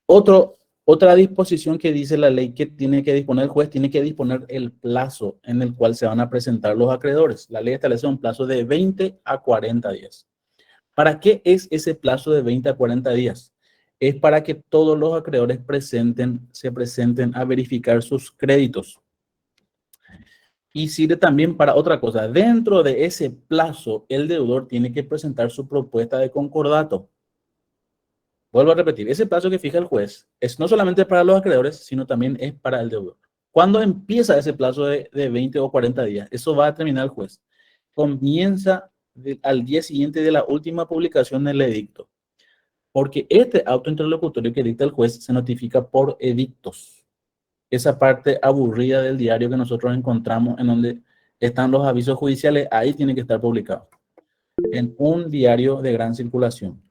Otra disposición que dice la ley que tiene que disponer el juez, tiene que disponer el plazo en el cual se van a presentar los acreedores. La ley establece un plazo de 20 a 40 días. ¿Para qué es ese plazo de 20 a 40 días? Es para que todos los acreedores se presenten a verificar sus créditos. Y sirve también para otra cosa. Dentro de ese plazo, el deudor tiene que presentar su propuesta de concordato. Vuelvo a repetir, ese plazo que fija el juez es no solamente para los acreedores, sino también es para el deudor. ¿Cuándo empieza ese plazo de 20 o 40 días? Eso va a determinar el juez. Comienza al día siguiente de la última publicación del edicto. Porque este auto interlocutorio que dicta el juez se notifica por edictos. Esa parte aburrida del diario que nosotros encontramos en donde están los avisos judiciales, ahí tiene que estar publicado. En un diario de gran circulación.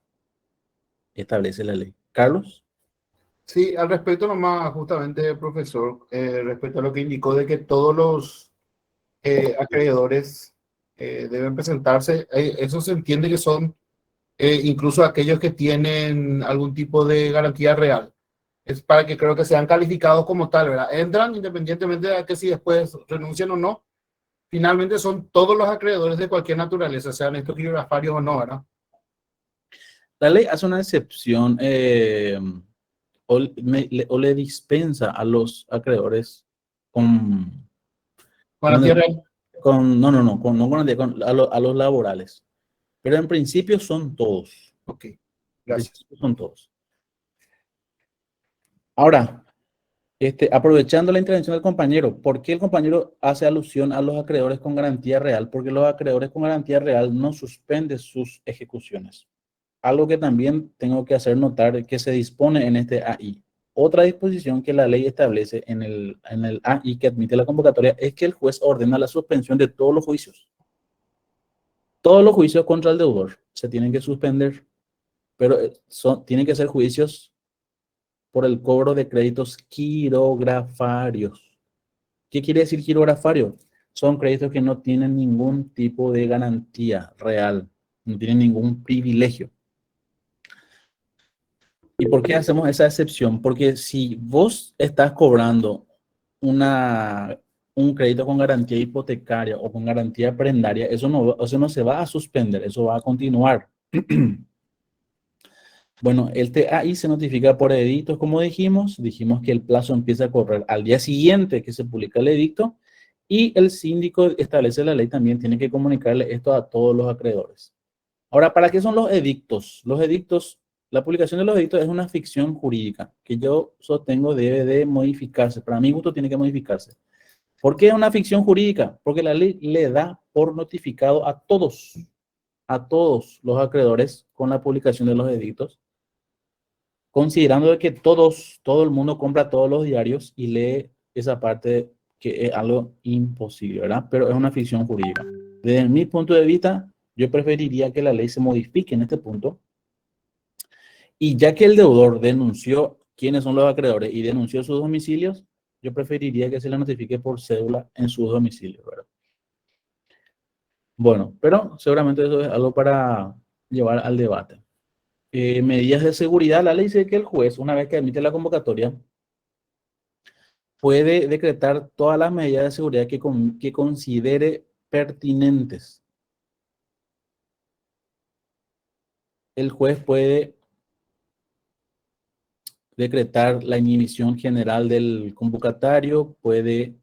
Establece la ley. Carlos. Sí, al respecto nomás, justamente, profesor, respecto a lo que indicó de que todos los acreedores deben presentarse, eso se entiende que son incluso aquellos que tienen algún tipo de garantía real. Es para que creo que sean calificados como tal, ¿verdad? Entran independientemente de que si después renuncian o no. Finalmente son todos los acreedores de cualquier naturaleza, sean estos quiebranfarios o no, ¿verdad? La ley hace una excepción o le dispensa a los acreedores con Garantía real. no con garantía, a los laborales. Pero en principio son todos. Ok, gracias. Son todos. Ahora, aprovechando la intervención del compañero, ¿por qué el compañero hace alusión a los acreedores con garantía real? Porque los acreedores con garantía real no suspenden sus ejecuciones. Algo que también tengo que hacer notar que se dispone en este AI. Otra disposición que la ley establece en el AI que admite la convocatoria es que el juez ordena la suspensión de todos los juicios. Todos los juicios contra el deudor se tienen que suspender, pero tienen que ser juicios por el cobro de créditos quirografarios. ¿Qué quiere decir quirografario? Son créditos que no tienen ningún tipo de garantía real, no tienen ningún privilegio. ¿Y por qué hacemos esa excepción? Porque si vos estás cobrando un crédito con garantía hipotecaria o con garantía prendaria, eso no se va a suspender, eso va a continuar. Bueno, el TAI se notifica por edictos, como dijimos que el plazo empieza a correr al día siguiente que se publica el edicto Y el síndico establece la ley también tiene que comunicarle esto a todos los acreedores. Ahora, ¿para qué son los edictos? Los edictos, la publicación de los edictos es una ficción jurídica que yo sostengo debe de modificarse. Para mi gusto tiene que modificarse. ¿Por qué es una ficción jurídica? Porque la ley le da por notificado a todos los acreedores con la publicación de los edictos, considerando de que todo el mundo compra todos los diarios y lee esa parte que es algo imposible, ¿verdad? Pero es una ficción jurídica. Desde mi punto de vista, yo preferiría que la ley se modifique en este punto. Y ya que el deudor denunció quiénes son los acreedores y denunció sus domicilios, yo preferiría que se le notifique por cédula en sus domicilios, ¿verdad? Bueno, pero seguramente eso es algo para llevar al debate. Medidas de seguridad. La ley dice que el juez, una vez que admite la convocatoria, puede decretar todas las medidas de seguridad que considere pertinentes. El juez puede decretar la inhibición general del convocatario, puede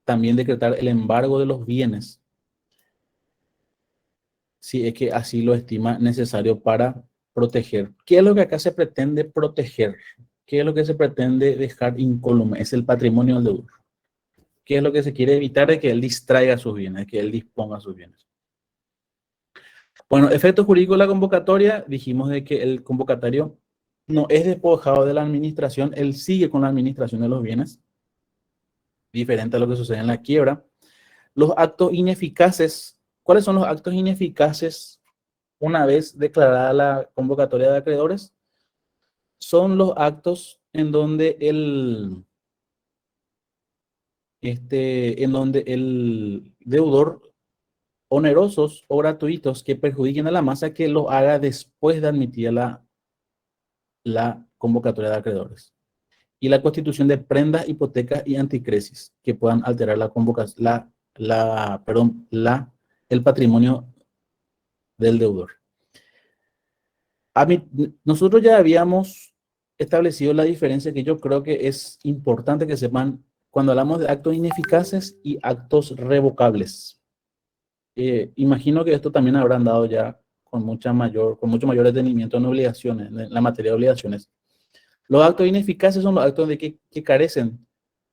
también decretar el embargo de los bienes, si es que así lo estima necesario para proteger. ¿Qué es lo que acá se pretende proteger? ¿Qué es lo que se pretende dejar incólume? Es el patrimonio del deudor. ¿Qué es lo que se quiere evitar? De que él distraiga sus bienes, de que él disponga sus bienes. Bueno, efecto jurídico de la convocatoria, dijimos de que el convocatario no es despojado de la administración, él sigue con la administración de los bienes, diferente a lo que sucede en la quiebra. Los actos ineficaces, ¿cuáles son los actos ineficaces una vez declarada la convocatoria de acreedores? Son los actos en donde el deudor, onerosos o gratuitos que perjudiquen a la masa, que lo haga después de admitir la convocatoria de acreedores. Y la constitución de prendas, hipotecas y anticresis que puedan alterar la convocación, el patrimonio del deudor. Nosotros ya habíamos establecido la diferencia que yo creo que es importante que sepan cuando hablamos de actos ineficaces y actos revocables. Imagino que esto también habrán dado ya con mucho mayor detenimiento en obligaciones, en la materia de obligaciones. Los actos ineficaces son los actos que carecen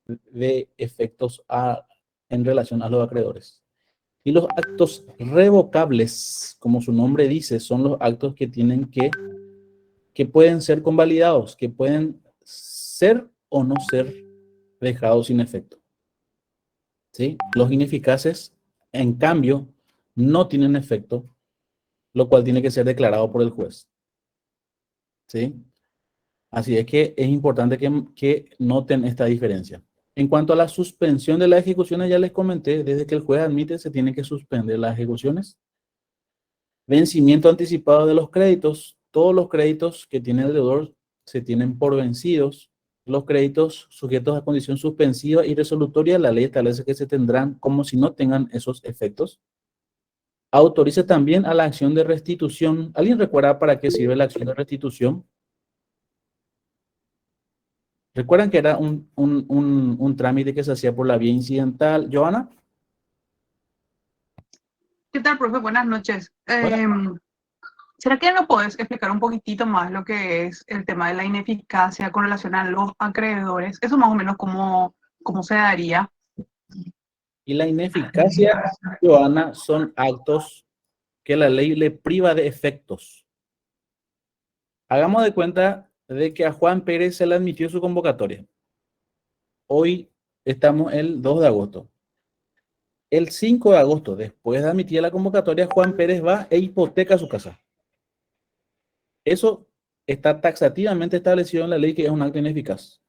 de efectos en relación a los acreedores. Y los actos revocables, como su nombre dice, son los actos que pueden ser convalidados, que pueden ser o no ser dejados sin efecto. ¿Sí? Los ineficaces, en cambio, no tienen efecto, lo cual tiene que ser declarado por el juez. ¿Sí? Así es que es importante que noten esta diferencia. En cuanto a la suspensión de las ejecuciones, ya les comenté, desde que el juez admite, se tienen que suspender las ejecuciones. Vencimiento anticipado de los créditos. Todos los créditos que tiene el deudor se tienen por vencidos. Los créditos sujetos a condición suspensiva y resolutoria, la ley establece que se tendrán como si no tengan esos efectos. Autoriza también a la acción de restitución. ¿Alguien recuerda para qué sirve la acción de restitución? ¿Recuerdan que era un trámite que se hacía por la vía incidental? ¿Joana? ¿Qué tal, profe? Buenas noches. ¿Será que nos puedes explicar un poquitito más lo que es el tema de la ineficacia con relación a los acreedores? Eso más o menos cómo se daría. Y la ineficacia, Joana, son actos que la ley le priva de efectos. Hagamos de cuenta de que a Juan Pérez se le admitió su convocatoria. Hoy estamos el 2 de agosto. El 5 de agosto, después de admitir la convocatoria, Juan Pérez va e hipoteca su casa. Eso está taxativamente establecido en la ley que es un acto ineficaz.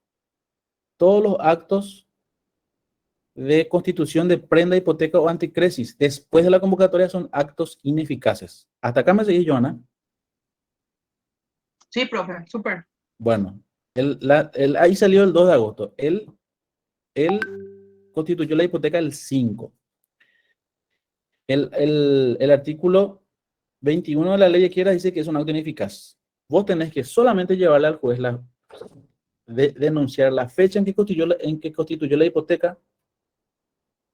Todos los actos de constitución de prenda, hipoteca o anticresis después de la convocatoria son actos ineficaces. ¿Hasta acá me seguís, Joana? Sí, profe, súper. Bueno, ahí salió el 2 de agosto. Él constituyó la hipoteca el 5. El artículo 21 de la ley de quiebra dice que es un acto ineficaz. Vos tenés que solamente llevarle al juez denunciar la fecha en que constituyó la hipoteca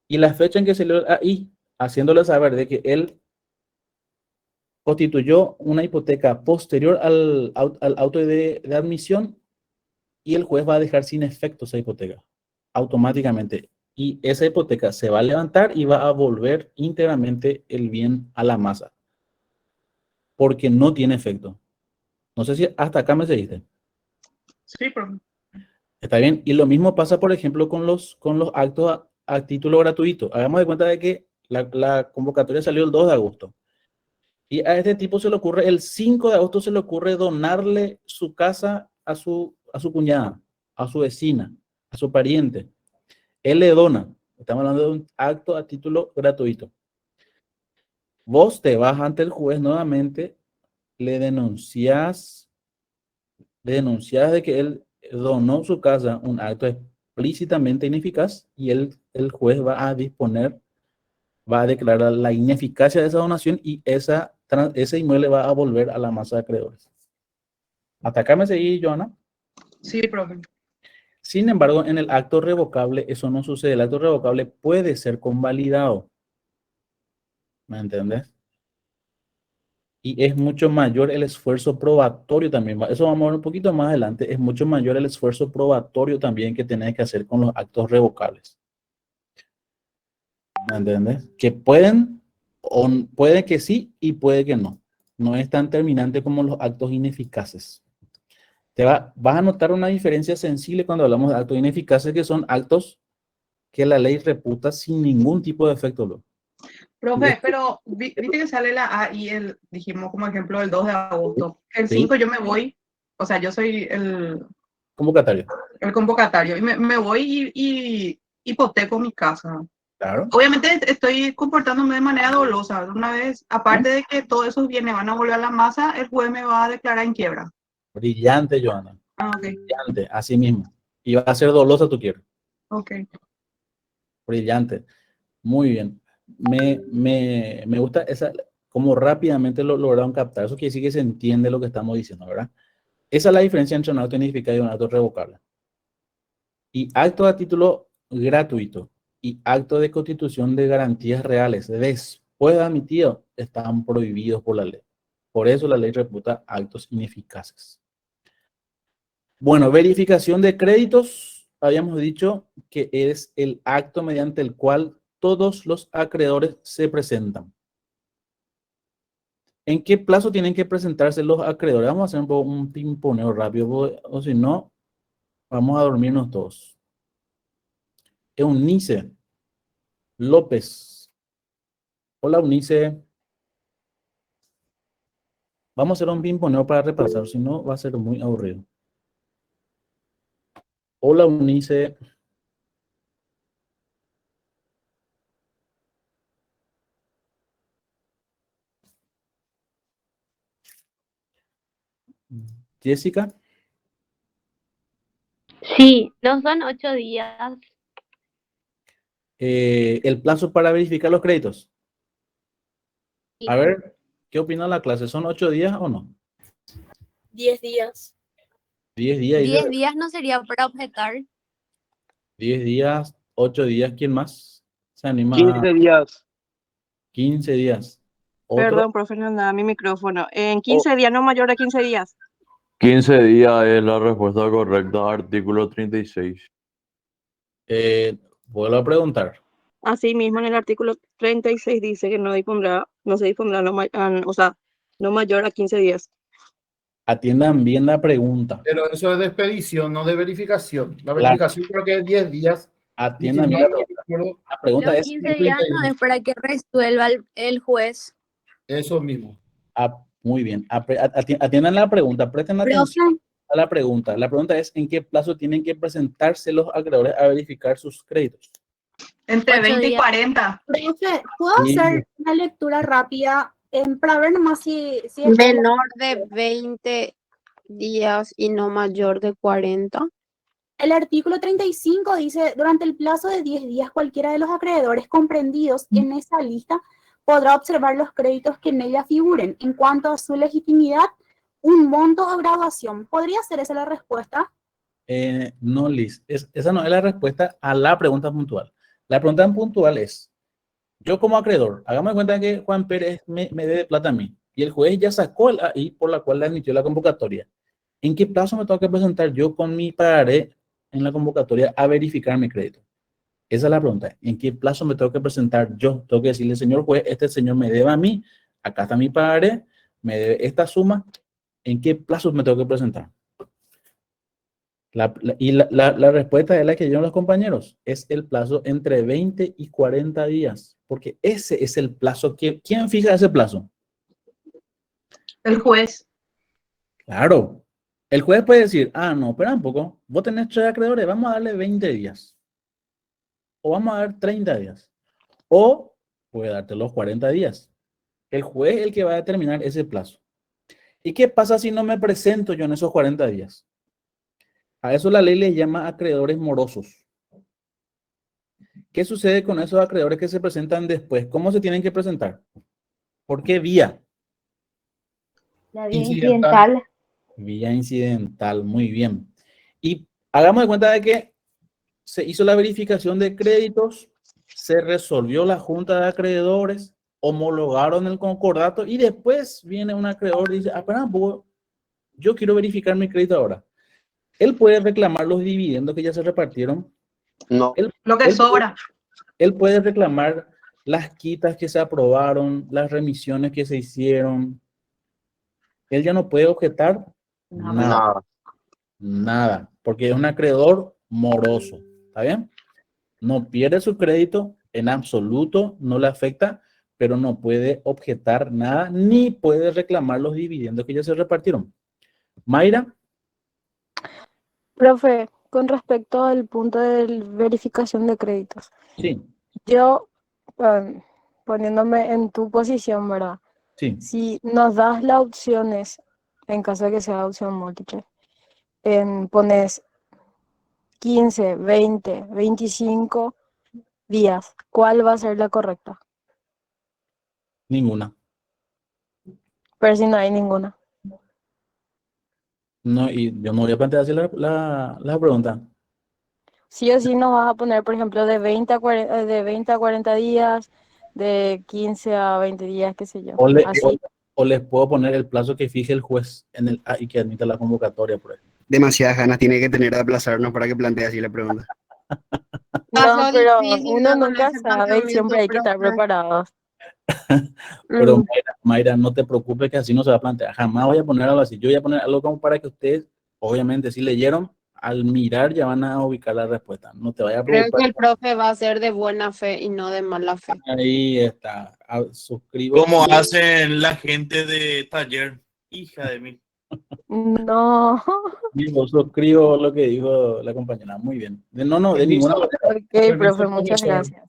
y la fecha en que se le ahí, haciéndole saber de que él constituyó una hipoteca posterior al auto de admisión y el juez va a dejar sin efecto esa hipoteca automáticamente. Y esa hipoteca se va a levantar y va a volver íntegramente el bien a la masa. Porque no tiene efecto. No sé si hasta acá me seguiste. Sí, profe. Está bien. Y lo mismo pasa, por ejemplo, con los actos a título gratuito. Hagamos de cuenta de que la convocatoria salió el 2 de agosto. Y a este tipo se le ocurre, el 5 de agosto se le ocurre donarle su casa a su cuñada, a su vecina, a su pariente. Él le dona. Estamos hablando de un acto a título gratuito. Vos te vas ante el juez nuevamente, le denuncias de que él donó su casa, un acto explícitamente ineficaz, y el juez va a declarar la ineficacia de esa donación y ese inmueble va a volver a la masa de acreedores. ¿Hasta acá me seguí, Joana? Sí, profe. Sin embargo, en el acto revocable eso no sucede. El acto revocable puede ser convalidado. ¿Me entendés? Y es mucho mayor el esfuerzo probatorio también. Eso vamos a ver un poquito más adelante. Es mucho mayor el esfuerzo probatorio también que tenés que hacer con los actos revocables. ¿Me entiendes? Que puede que sí y puede que no. No es tan terminante como los actos ineficaces. Vas a notar una diferencia sensible cuando hablamos de actos ineficaces, que son actos que la ley reputa sin ningún tipo de efecto. Profe, pero viste que sale la A y dijimos como ejemplo el 2 de agosto. El Sí. 5 yo me voy, o sea, yo soy el Convocatorio. convocatario y me voy y hipoteco mi casa. Claro. Obviamente estoy comportándome de manera dolosa. Una vez, aparte de que todos esos bienes van a volver a la masa, el juez me va a declarar en quiebra. Brillante, Joana. Ah, ok. Brillante, así mismo. Y va a ser dolosa tu quiebra. Ok. Brillante. Muy bien. Me gusta como rápidamente lo lograron captar. Eso quiere decir que se entiende lo que estamos diciendo, ¿verdad? Esa es la diferencia entre un acto ineficaz y un acto revocable. Y acto a título gratuito y acto de constitución de garantías reales después de admitido están prohibidos por la ley. Por eso la ley reputa actos ineficaces. Bueno, verificación de créditos. Habíamos dicho que es el acto mediante el cual todos los acreedores se presentan. ¿En qué plazo tienen que presentarse los acreedores? Vamos a hacer un pimponeo rápido, o si no, vamos a dormirnos todos. Eunice López. Hola, Eunice. Vamos a hacer un pimponeo para repasar, si no va a ser muy aburrido. Hola, Eunice. Jessica. Sí, no son 8 días. El plazo para verificar los créditos. Sí. A ver, ¿qué opina la clase? ¿Son 8 días o no? 10 días. 10 días. 10 días no sería para objetar. 10 días, 8 días, ¿quién más se anima? 15 días. 15 días. ¿Otro? Perdón, profe, no andaba mi micrófono. En 15 días, no mayor a 15 días. 15 días es la respuesta correcta, artículo 36. Vuelvo a preguntar. Así mismo en el artículo 36 dice que no se dispondrá no mayor a 15 días. Atiendan bien la pregunta. Pero eso es de expedición, no de verificación. La Claro. verificación creo que es 10 días. Atiendan Y si bien no, la pregunta. La pregunta Los es 15 días no es para que resuelva el juez. Eso mismo. muy bien. Atiendan la pregunta, presten atención a la pregunta. La pregunta es ¿en qué plazo tienen que presentarse los acreedores a verificar sus créditos? Entre 8 20 y días. 40. Profe, ¿puedo Sí. hacer una lectura rápida para ver nomás si es Menor de 20 días y no mayor de 40. El artículo 35 dice, durante el plazo de 10 días, cualquiera de los acreedores comprendidos en esa lista podrá observar los créditos que en ella figuren. En cuanto a su legitimidad, un monto o graduación. ¿Podría ser esa la respuesta? No, Liz, esa no es la respuesta a la pregunta puntual. La pregunta puntual es, yo como acreedor, hagamos de cuenta que Juan Pérez me debe plata a mí y el juez ya sacó el AI por la cual le admitió la convocatoria. ¿En qué plazo me tengo que presentar yo con mi pagaré en la convocatoria a verificar mi crédito? Esa es la pregunta. ¿En qué plazo me tengo que presentar yo? Tengo que decirle, señor juez, este señor me debe a mí, acá está mi pagaré, me debe esta suma. ¿En qué plazo me tengo que presentar? La respuesta es la que dieron los compañeros. Es el plazo entre 20 y 40 días. Porque ese es el plazo que... ¿Quién fija ese plazo? El juez. Claro. El juez puede decir, ah, no, espera un poco. Vos tenés 3 acreedores, vamos a darle 20 días. O vamos a dar 30 días. O puede darte los 40 días. El juez es el que va a determinar ese plazo. ¿Y qué pasa si no me presento yo en esos 40 días? A eso la ley le llama acreedores morosos. ¿Qué sucede con esos acreedores que se presentan después? ¿Cómo se tienen que presentar? ¿Por qué vía? La vía incidental. Vía incidental, muy bien. Y hagamos de cuenta de que se hizo la verificación de créditos, se resolvió la junta de acreedores, homologaron el concordato y después viene un acreedor y dice, ah, pero yo quiero verificar mi crédito ahora. Él puede reclamar los dividendos que ya se repartieron. No. Lo que sobra. Él puede reclamar las quitas que se aprobaron, las remisiones que se hicieron. Él ya no puede objetar nada. Nada, porque es un acreedor moroso. ¿Está bien? No pierde su crédito en absoluto, no le afecta, pero no puede objetar nada ni puede reclamar los dividendos que ya se repartieron. Mayra. Profe, con respecto al punto de verificación de créditos, Sí, yo, poniéndome en tu posición, ¿verdad? sí. Si nos das las opciones, en caso de que sea opción múltiple, pones 15, 20, 25 días, ¿cuál va a ser la correcta? Ninguna. Pero si no hay ninguna. No, y yo no voy a plantear así la pregunta. Sí o sí nos vas a poner, por ejemplo, de 20 a 40 días, de 15 a 20 días, qué sé yo. Así. O les puedo poner el plazo que fije el juez en el y que admita la convocatoria, por ejemplo. Demasiadas ganas tiene que tener de aplazarnos para que plantee así la pregunta. No, pero uno nunca sabe y siempre hay que estar preparados. Pero Mayra, no te preocupes que así no se va a plantear. Jamás voy a poner algo así. Yo voy a poner algo como para que ustedes, obviamente, si leyeron, al mirar ya van a ubicar la respuesta. No te vayas a Creo preocupar. que el profe va a ser de buena fe y no de mala fe. Ahí está. Suscribo. ¿Cómo hacen la gente de taller? Hija de mí. No. Yo suscribo lo que dijo la compañera. Muy bien. No, de ninguna manera. Ok, profe, muchas gracias.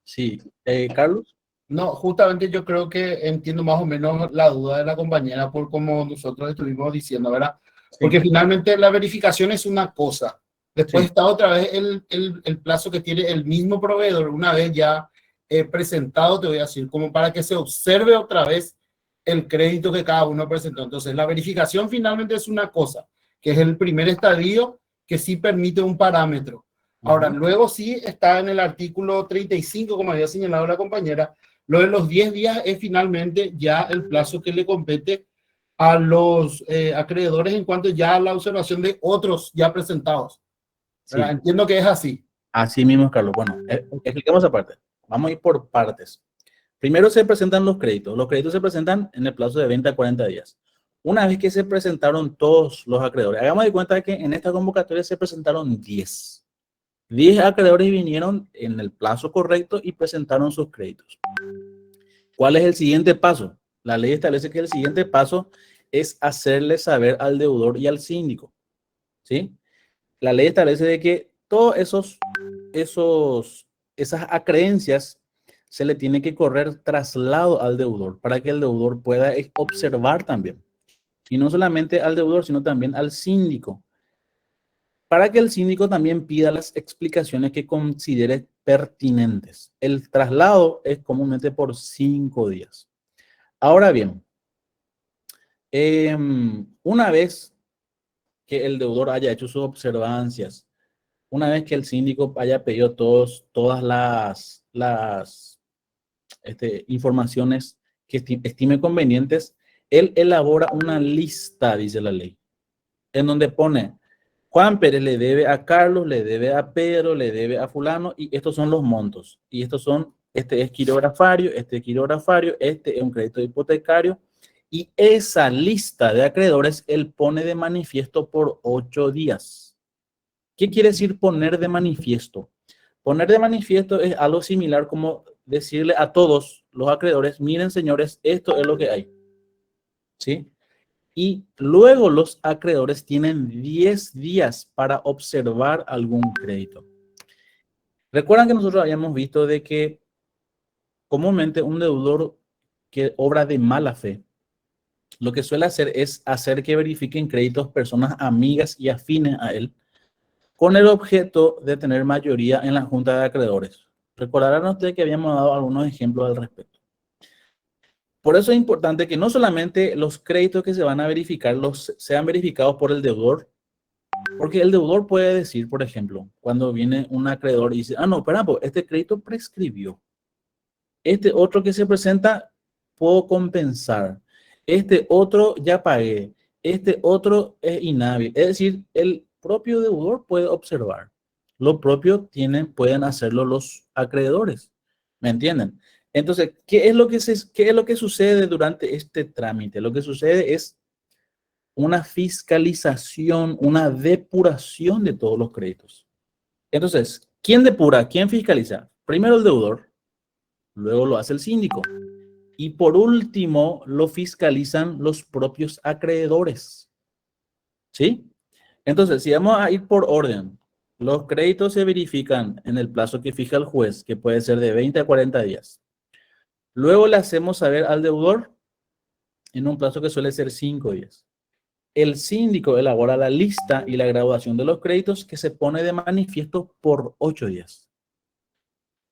Sí. Carlos. No, justamente yo creo que entiendo más o menos la duda de la compañera por como nosotros estuvimos diciendo, ¿verdad? Porque finalmente la verificación es una cosa. Después está otra vez el plazo que tiene el mismo proveedor, una vez ya presentado, te voy a decir, como para que se observe otra vez el crédito que cada uno presentó. Entonces, la verificación finalmente es una cosa, que es el primer estadio que sí permite un parámetro. Ahora, luego sí está en el artículo 35, como había señalado la compañera, lo de los 10 días es finalmente ya el plazo que le compete a los acreedores en cuanto ya a la observación de otros ya presentados. Sí. Entiendo que es así. Así mismo, Carlos. Bueno, expliquemos aparte. Vamos a ir por partes. Primero se presentan los créditos. Los créditos se presentan en el plazo de 20 a 40 días. Una vez que se presentaron todos los acreedores, hagamos de cuenta que en esta convocatoria se presentaron 10. 10 acreedores vinieron en el plazo correcto y presentaron sus créditos. ¿Cuál es el siguiente paso? La ley establece que el siguiente paso es hacerle saber al deudor y al síndico. ¿Sí? La ley establece de que todos esas acreencias se le tiene que correr traslado al deudor para que el deudor pueda observar también. Y no solamente al deudor, sino también al síndico. Para que el síndico también pida las explicaciones que considere pertinentes. El traslado es comúnmente por 5 días. Ahora bien, una vez que el deudor haya hecho sus observancias, una vez que el síndico haya pedido todas las informaciones que estime convenientes, él elabora una lista, dice la ley, en donde pone: Juan Pérez le debe a Carlos, le debe a Pedro, le debe a fulano, y estos son los montos. Y estos son, este es quirografario, este es un crédito hipotecario. Y esa lista de acreedores él pone de manifiesto por 8 días. ¿Qué quiere decir poner de manifiesto? Poner de manifiesto es algo similar como decirle a todos los acreedores: miren, señores, esto es lo que hay. ¿Sí? Y luego los acreedores tienen 10 días para observar algún crédito. Recuerdan que nosotros habíamos visto de que comúnmente un deudor que obra de mala fe, lo que suele hacer es hacer que verifiquen créditos personas amigas y afines a él, con el objeto de tener mayoría en la junta de acreedores. Recordarán ustedes que habíamos dado algunos ejemplos al respecto. Por eso es importante que no solamente los créditos que se van a verificar sean verificados por el deudor, porque el deudor puede decir, por ejemplo, cuando viene un acreedor y dice: no, espera, pues este crédito prescribió. Este otro que se presenta, puedo compensar. Este otro ya pagué. Este otro es inhábil. Es decir, el propio deudor puede observar. Lo propio pueden hacerlo los acreedores. ¿Me entienden? Entonces, ¿qué es lo que sucede durante este trámite? Lo que sucede es una fiscalización, una depuración de todos los créditos. Entonces, ¿quién depura? ¿Quién fiscaliza? Primero el deudor, luego lo hace el síndico y por último lo fiscalizan los propios acreedores. ¿Sí? Entonces, si vamos a ir por orden, los créditos se verifican en el plazo que fija el juez, que puede ser de 20 a 40 días. Luego le hacemos saber al deudor en un plazo que suele ser 5 días. El síndico elabora la lista y la graduación de los créditos que se pone de manifiesto por 8 días.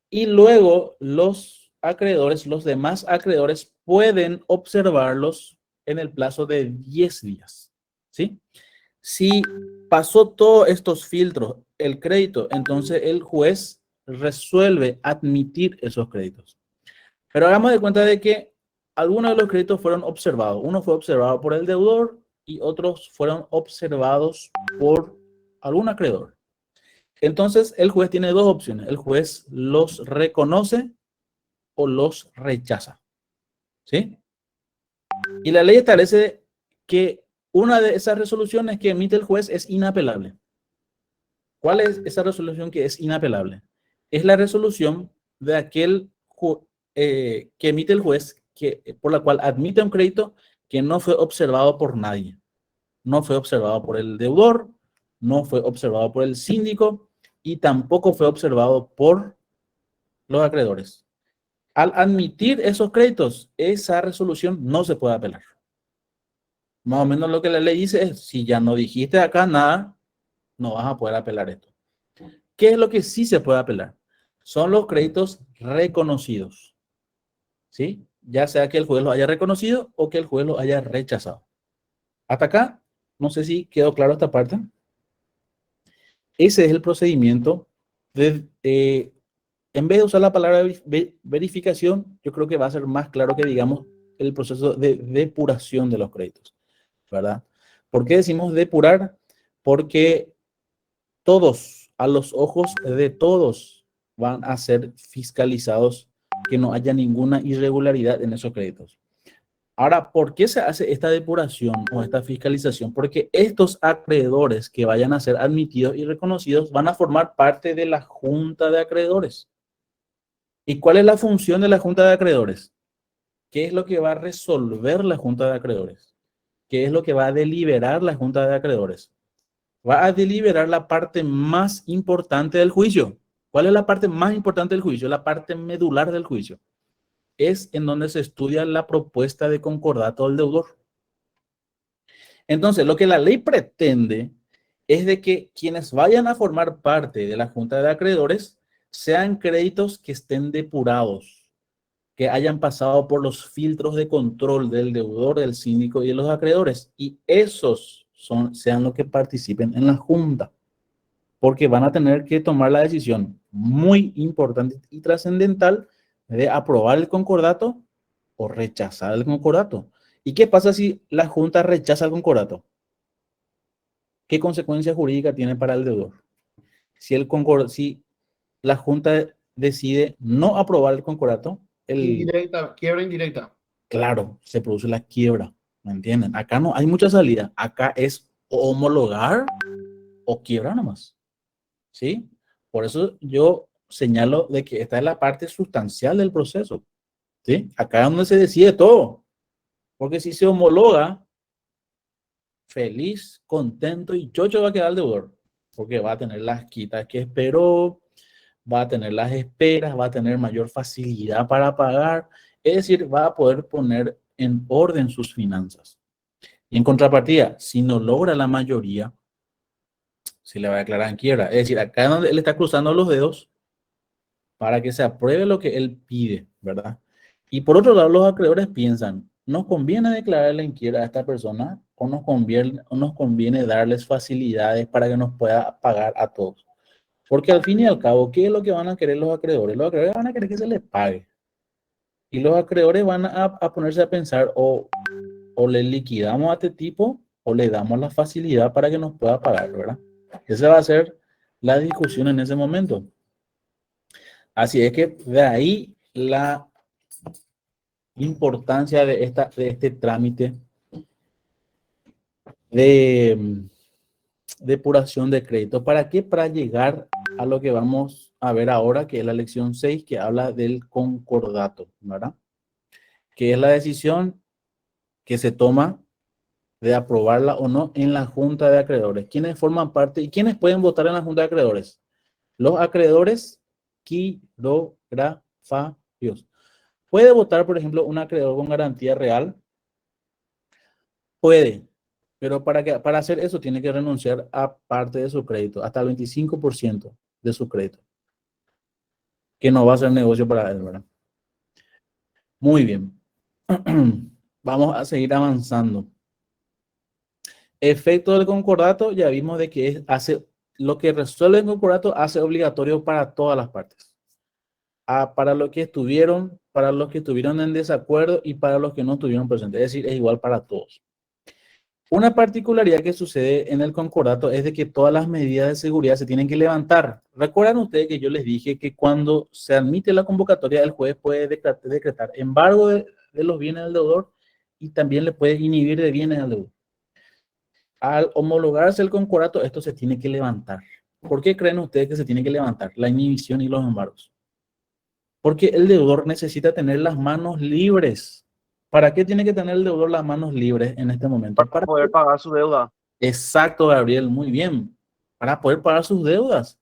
Y luego los acreedores, los demás acreedores, pueden observarlos en el plazo de 10 días. ¿Sí? Si pasó todos estos filtros el crédito, entonces el juez resuelve admitir esos créditos. Pero hagamos de cuenta de que algunos de los créditos fueron observados. Uno fue observado por el deudor y otros fueron observados por algún acreedor. Entonces, el juez tiene dos opciones. El juez los reconoce o los rechaza. ¿Sí? Y la ley establece que una de esas resoluciones que emite el juez es inapelable. ¿Cuál es esa resolución que es inapelable? Es la resolución de aquel que emite el juez por la cual admite un crédito que no fue observado por nadie. No fue observado por el deudor, no fue observado por el síndico y tampoco fue observado por los acreedores. Al admitir esos créditos, esa resolución no se puede apelar. Más o menos lo que la ley dice es: si ya no dijiste acá nada, no vas a poder apelar esto. ¿Qué es lo que sí se puede apelar? Son los créditos reconocidos. ¿Sí? Ya sea que el juez los haya reconocido o que el juez los haya rechazado. Hasta acá, no sé si quedó claro esta parte. Ese es el procedimiento. En vez de usar la palabra verificación, yo creo que va a ser más claro que digamos el proceso de depuración de los créditos, ¿verdad? ¿Por qué decimos depurar? Porque todos, a los ojos de todos, van a ser fiscalizados, que no haya ninguna irregularidad en esos créditos. Ahora, ¿por qué se hace esta depuración o esta fiscalización? Porque estos acreedores que vayan a ser admitidos y reconocidos van a formar parte de la junta de acreedores. ¿Y cuál es la función de la junta de acreedores? ¿Qué es lo que va a resolver la junta de acreedores? ¿Qué es lo que va a deliberar la junta de acreedores? Va a deliberar la parte más importante del juicio. ¿Cuál es la parte más importante del juicio? La parte medular del juicio. Es en donde se estudia la propuesta de concordato del deudor. Entonces, lo que la ley pretende es de que quienes vayan a formar parte de la junta de acreedores sean créditos que estén depurados, que hayan pasado por los filtros de control del deudor, del síndico y de los acreedores. Y esos sean los que participen en la junta, porque van a tener que tomar la decisión muy importante y trascendental de aprobar el concordato o rechazar el concordato. ¿Y qué pasa si la junta rechaza el concordato? ¿Qué consecuencia jurídica tiene para el deudor? Si la junta decide no aprobar el concordato, quiebra indirecta. claro, se produce la quiebra, ¿me entienden? Acá no hay mucha salida, acá es homologar o quiebra nomás, ¿sí? Por eso yo señalo de que esta es la parte sustancial del proceso, ¿sí? Acá es donde se decide todo, porque si se homologa, feliz, contento y chocho va a quedar el deudor, porque va a tener las quitas que esperó, va a tener las esperas, va a tener mayor facilidad para pagar, es decir, va a poder poner en orden sus finanzas. Y en contrapartida, si no logra la mayoría, se le va a declarar en quiebra. Es decir, acá es donde él está cruzando los dedos para que se apruebe lo que él pide, ¿verdad? Y por otro lado, los acreedores piensan, ¿nos conviene declararle en quiebra a esta persona o nos conviene darles facilidades para que nos pueda pagar a todos? Porque al fin y al cabo, ¿qué es lo que van a querer los acreedores? Los acreedores van a querer que se les pague. Y los acreedores van a ponerse a pensar, o le liquidamos a este tipo o le damos la facilidad para que nos pueda pagar, ¿verdad? Esa va a ser la discusión en ese momento. Así es que de ahí la importancia de este trámite de depuración de crédito. ¿Para qué? Para llegar a lo que vamos a ver ahora, que es la lección 6, que habla del concordato, ¿verdad? Que es la decisión que se toma de aprobarla o no en la junta de acreedores. ¿Quiénes forman parte y quiénes pueden votar en la junta de acreedores? Los acreedores quirografarios. ¿Puede votar, por ejemplo, un acreedor con garantía real? Puede, pero para hacer eso tiene que renunciar a parte de su crédito, hasta el 25% de su crédito, que no va a ser negocio para él, ¿verdad? Muy bien. Vamos a seguir avanzando. Efecto del concordato, ya vimos de que lo que resuelve el concordato hace obligatorio para todas las partes. Para los que estuvieron en desacuerdo y para los que no estuvieron presentes. Es decir, es igual para todos. Una particularidad que sucede en el concordato es de que todas las medidas de seguridad se tienen que levantar. ¿Recuerdan ustedes que yo les dije que cuando se admite la convocatoria, el juez puede decretar embargo de los bienes del deudor y también le puede inhibir de bienes al deudor? Al homologarse el concordato, esto se tiene que levantar. ¿Por qué creen ustedes que se tiene que levantar la inhibición y los embargos? Porque el deudor necesita tener las manos libres. ¿Para qué tiene que tener el deudor las manos libres en este momento? Para poder pagar su deuda. Exacto, Gabriel, muy bien. Para poder pagar sus deudas.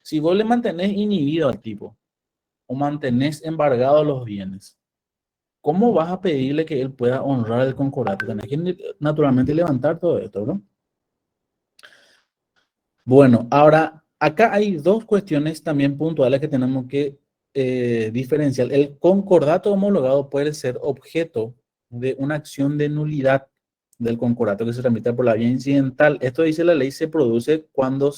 Si vos le mantenés inhibido al tipo o mantenés embargados los bienes, ¿cómo vas a pedirle que él pueda honrar el concordato? Tenés que naturalmente levantar todo esto, ¿no? Bueno, ahora, acá hay dos cuestiones también puntuales que tenemos que diferenciar. El concordato homologado puede ser objeto de una acción de nulidad del concordato que se tramita por la vía incidental. Esto dice la ley, se produce cuando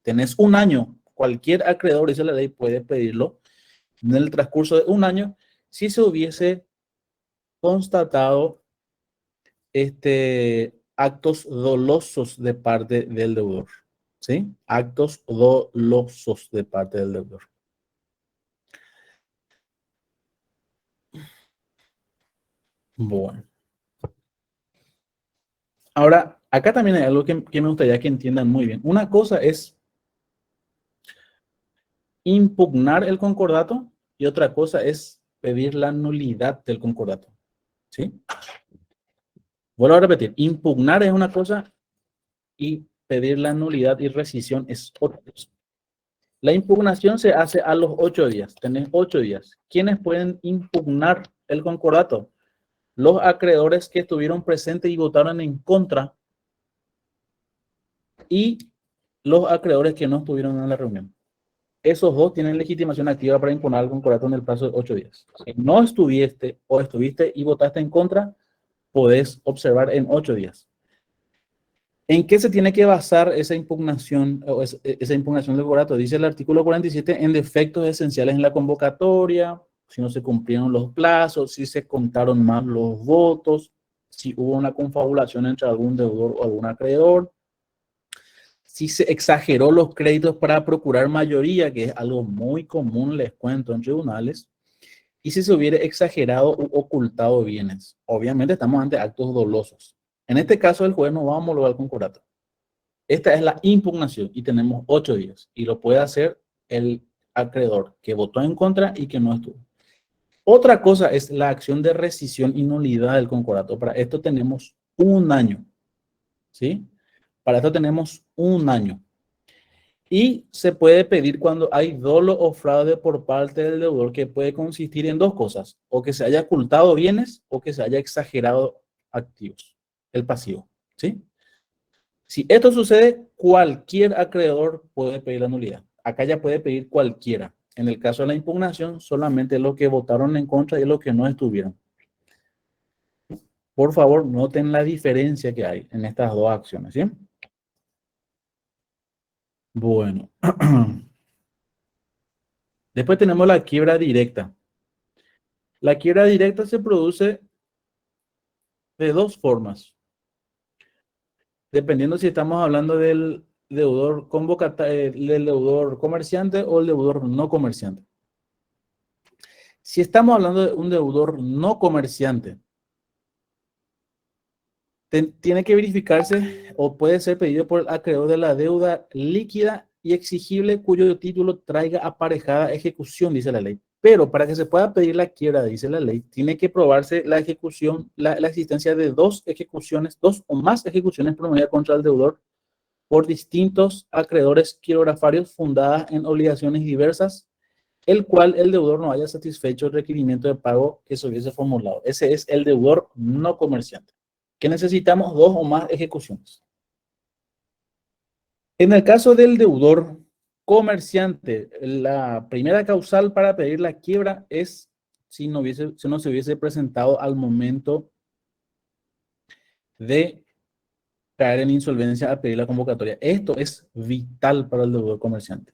tenés un año. Cualquier acreedor, dice la ley, puede pedirlo en el transcurso de un año si se hubiese constatado actos dolosos de parte del deudor. ¿Sí? Actos dolosos de parte del deudor. Bueno. Ahora, acá también hay algo que me gustaría que entiendan muy bien. Una cosa es impugnar el concordato y otra cosa es pedir la nulidad del concordato. ¿Sí? Vuelvo a repetir. Impugnar es una cosa y pedir la nulidad y rescisión es otra cosa. La impugnación se hace a los 8 días. Tenés 8 días. ¿Quiénes pueden impugnar el concordato? Los acreedores que estuvieron presentes y votaron en contra y los acreedores que no estuvieron en la reunión. Esos dos tienen legitimación activa para impugnar el concordato en el plazo de 8 días. Si no estuviste o estuviste y votaste en contra, podés observar en 8 días. ¿En qué se tiene que basar esa impugnación o esa impugnación del contrato? Dice el artículo 47, en defectos esenciales en la convocatoria, si no se cumplieron los plazos, si se contaron mal los votos, si hubo una confabulación entre algún deudor o algún acreedor, si se exageró los créditos para procurar mayoría, que es algo muy común, les cuento, en tribunales, y si se hubiera exagerado u ocultado bienes. Obviamente estamos ante actos dolosos. En este caso, el juez no va a homologar el concurato. Esta es la impugnación y tenemos 8 días. Y lo puede hacer el acreedor que votó en contra y que no estuvo. Otra cosa es la acción de rescisión y nulidad del concurato. Para esto tenemos 1 año. ¿Sí? Para esto tenemos 1 año. Y se puede pedir cuando hay dolo o fraude por parte del deudor, que puede consistir en 2 cosas. O que se haya ocultado bienes o que se haya exagerado activos, el pasivo. ¿Sí? Si esto sucede, cualquier acreedor puede pedir la nulidad. Acá ya puede pedir cualquiera. En el caso de la impugnación, solamente los que votaron en contra y los que no estuvieron. Por favor, noten la diferencia que hay en estas 2 acciones, ¿sí? Bueno. Después tenemos la quiebra directa. La quiebra directa se produce de 2 formas. Dependiendo si estamos hablando del deudor del deudor comerciante o el deudor no comerciante. Si estamos hablando de un deudor no comerciante, tiene que verificarse o puede ser pedido por el acreedor de la deuda líquida y exigible cuyo título traiga aparejada ejecución, dice la ley. Pero para que se pueda pedir la quiebra, dice la ley, tiene que probarse la ejecución, la existencia de 2 ejecuciones, 2 o más ejecuciones promovidas contra el deudor por distintos acreedores quiebratarios fundadas en obligaciones diversas, el cual el deudor no haya satisfecho el requerimiento de pago que se hubiese formulado. Ese es el deudor no comerciante, que necesitamos 2 o más ejecuciones. En el caso del deudor comerciante, la primera causal para pedir la quiebra es si no se hubiese presentado al momento de caer en insolvencia a pedir la convocatoria. Esto es vital para el deudor comerciante.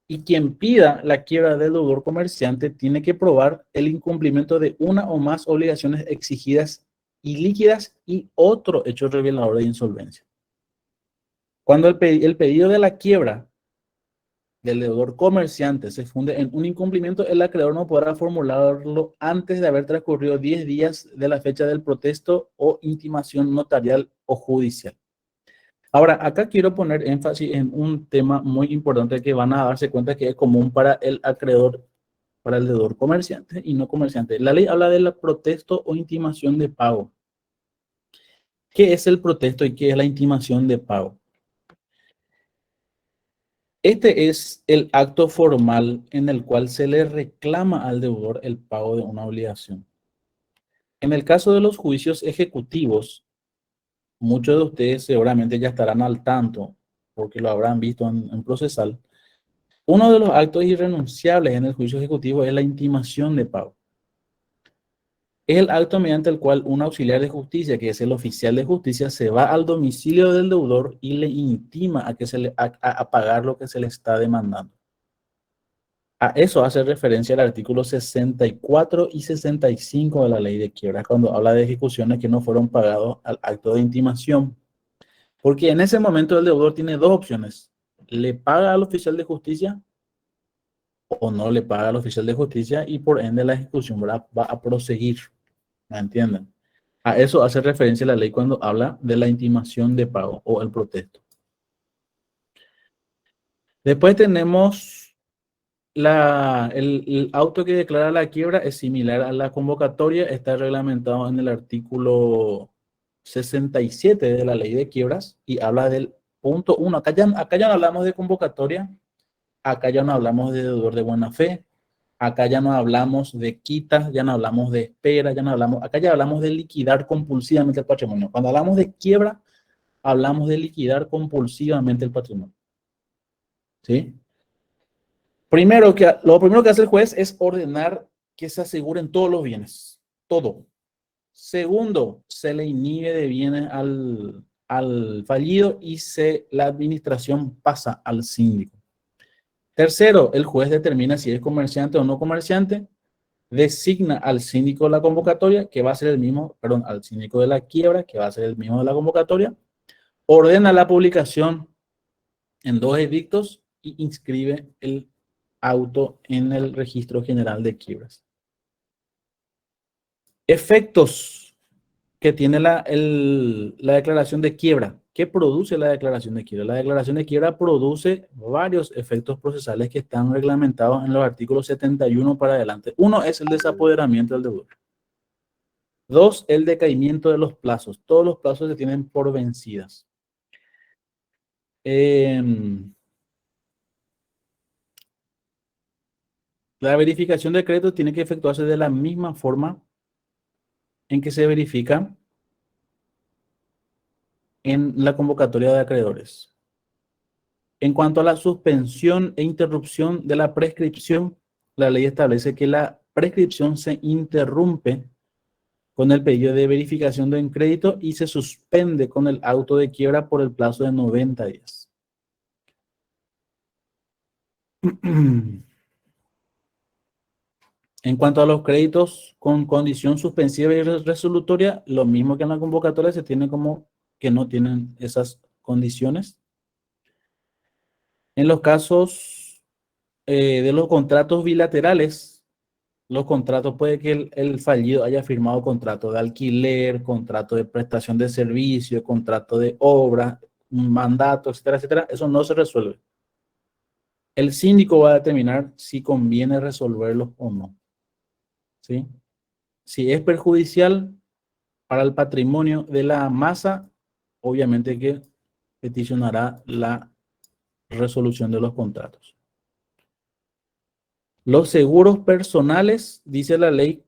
Y quien pida la quiebra del deudor comerciante tiene que probar el incumplimiento de una o más obligaciones exigidas y líquidas y otro hecho revelador de insolvencia. Cuando el pedido de la quiebra del deudor comerciante se funde en un incumplimiento, el acreedor no podrá formularlo antes de haber transcurrido 10 días de la fecha del protesto o intimación notarial o judicial. Ahora, acá quiero poner énfasis en un tema muy importante que van a darse cuenta que es común para el acreedor, para el deudor comerciante y no comerciante. La ley habla de la protesto o intimación de pago. ¿Qué es el protesto y qué es la intimación de pago? Este es el acto formal en el cual se le reclama al deudor el pago de una obligación. En el caso de los juicios ejecutivos, muchos de ustedes seguramente ya estarán al tanto, porque lo habrán visto en procesal. Uno de los actos irrenunciables en el juicio ejecutivo es la intimación de pago. Es el acto mediante el cual un auxiliar de justicia, que es el oficial de justicia, se va al domicilio del deudor y le intima a pagar lo que se le está demandando. A eso hace referencia el artículo 64 y 65 de la ley de quiebra, cuando habla de ejecuciones que no fueron pagados al acto de intimación. Porque en ese momento el deudor tiene 2 opciones. Le paga al oficial de justicia o no le paga al oficial de justicia y por ende la ejecución va a proseguir. ¿Me entienden? A eso hace referencia la ley cuando habla de la intimación de pago o el protesto. Después tenemos el auto que declara la quiebra, es similar a la convocatoria, está reglamentado en el artículo 67 de la ley de quiebras y habla del punto 1. Acá ya no hablamos de convocatoria, acá ya no hablamos de deudor de buena fe, acá ya no hablamos de quitas, ya no hablamos de espera, acá ya hablamos de liquidar compulsivamente el patrimonio. Cuando hablamos de quiebra, hablamos de liquidar compulsivamente el patrimonio. ¿Sí? Lo primero que hace el juez es ordenar que se aseguren todos los bienes. Todo. Segundo, se le inhibe de bienes al fallido y la administración pasa al síndico. Tercero, el juez determina si es comerciante o no comerciante, designa al síndico de la convocatoria, que va a ser el mismo, perdón, al síndico de la quiebra, que va a ser el mismo de la convocatoria, ordena la publicación en 2 edictos y inscribe el auto en el registro general de quiebras. Efectos que tiene la declaración de quiebra. ¿Qué produce la declaración de quiebra? La declaración de quiebra produce varios efectos procesales que están reglamentados en los artículos 71 para adelante. Uno es el desapoderamiento del deudor. 2, el decaimiento de los plazos. Todos los plazos se tienen por vencidas. La verificación de crédito tiene que efectuarse de la misma forma en que se verifica en la convocatoria de acreedores. En cuanto a la suspensión e interrupción de la prescripción, la ley establece que la prescripción se interrumpe con el pedido de verificación de un crédito y se suspende con el auto de quiebra por el plazo de 90 días. En cuanto a los créditos con condición suspensiva y resolutoria, lo mismo que en la convocatoria, se tiene como que no tienen esas condiciones. En los casos de los contratos bilaterales, los contratos, puede que el fallido haya firmado contrato de alquiler, contrato de prestación de servicio, contrato de obra, un mandato, etcétera, etcétera. Eso no se resuelve. El síndico va a determinar si conviene resolverlos o no. ¿Sí? Si es perjudicial para el patrimonio de la masa, obviamente que peticionará la resolución de los contratos. Los seguros personales, dice la ley,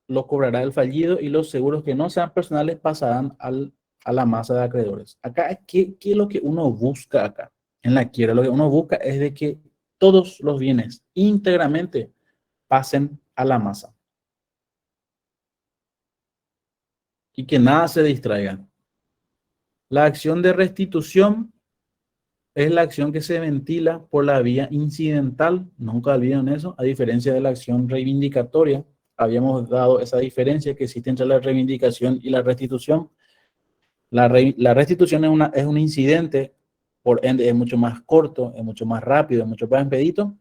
los cobrará el fallido, y los seguros que no sean personales pasarán a la masa de acreedores. Acá, ¿qué es lo que uno busca acá? En la quiebra, lo que uno busca es de que todos los bienes íntegramente pasen a la masa. Y que nada se distraiga. La acción de restitución es la acción que se ventila por la vía incidental, nunca olviden eso, a diferencia de la acción reivindicatoria. Habíamos dado esa diferencia que existe entre la reivindicación y la restitución. La restitución es un incidente, por ende es mucho más corto, es mucho más rápido, es mucho más expedito,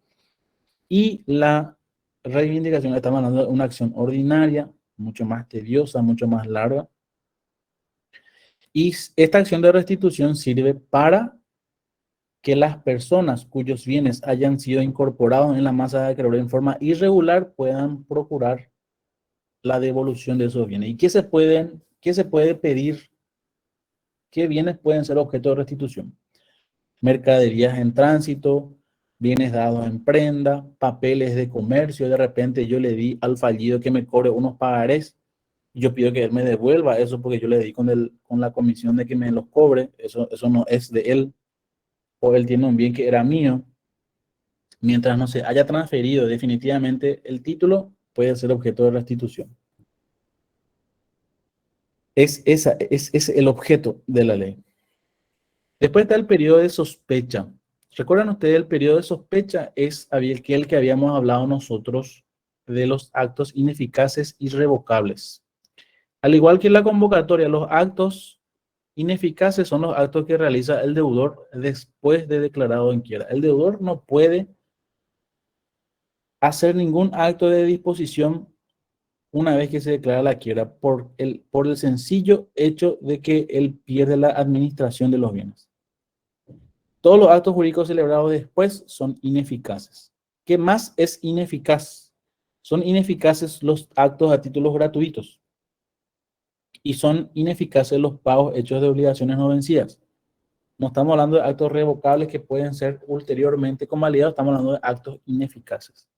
y la reivindicación, estamos hablando de una acción ordinaria, mucho más tediosa, mucho más larga. Y esta acción de restitución sirve para que las personas cuyos bienes hayan sido incorporados en la masa de acreedores en forma irregular puedan procurar la devolución de esos bienes. ¿Y qué se puede pedir? ¿Qué bienes pueden ser objeto de restitución? Mercaderías en tránsito, bienes dados en prenda, papeles de comercio. De repente yo le di al fallido que me cobre unos pagarés. Yo pido que él me devuelva eso porque yo le di con la comisión de que me los cobre. Eso no es de él. O él tiene un bien que era mío. Mientras no se haya transferido definitivamente el título, puede ser objeto de restitución. Es el objeto de la ley. Después está el periodo de sospecha. ¿Recuerdan ustedes el periodo de sospecha? Es aquel que habíamos hablado nosotros de los actos ineficaces y revocables. Al igual que en la convocatoria, los actos ineficaces son los actos que realiza el deudor después de declarado en quiebra. El deudor no puede hacer ningún acto de disposición una vez que se declara la quiebra por el sencillo hecho de que él pierde la administración de los bienes. Todos los actos jurídicos celebrados después son ineficaces. ¿Qué más es ineficaz? Son ineficaces los actos a títulos gratuitos. Y son ineficaces los pagos hechos de obligaciones no vencidas. No estamos hablando de actos revocables que pueden ser ulteriormente convalidados, estamos hablando de actos ineficaces.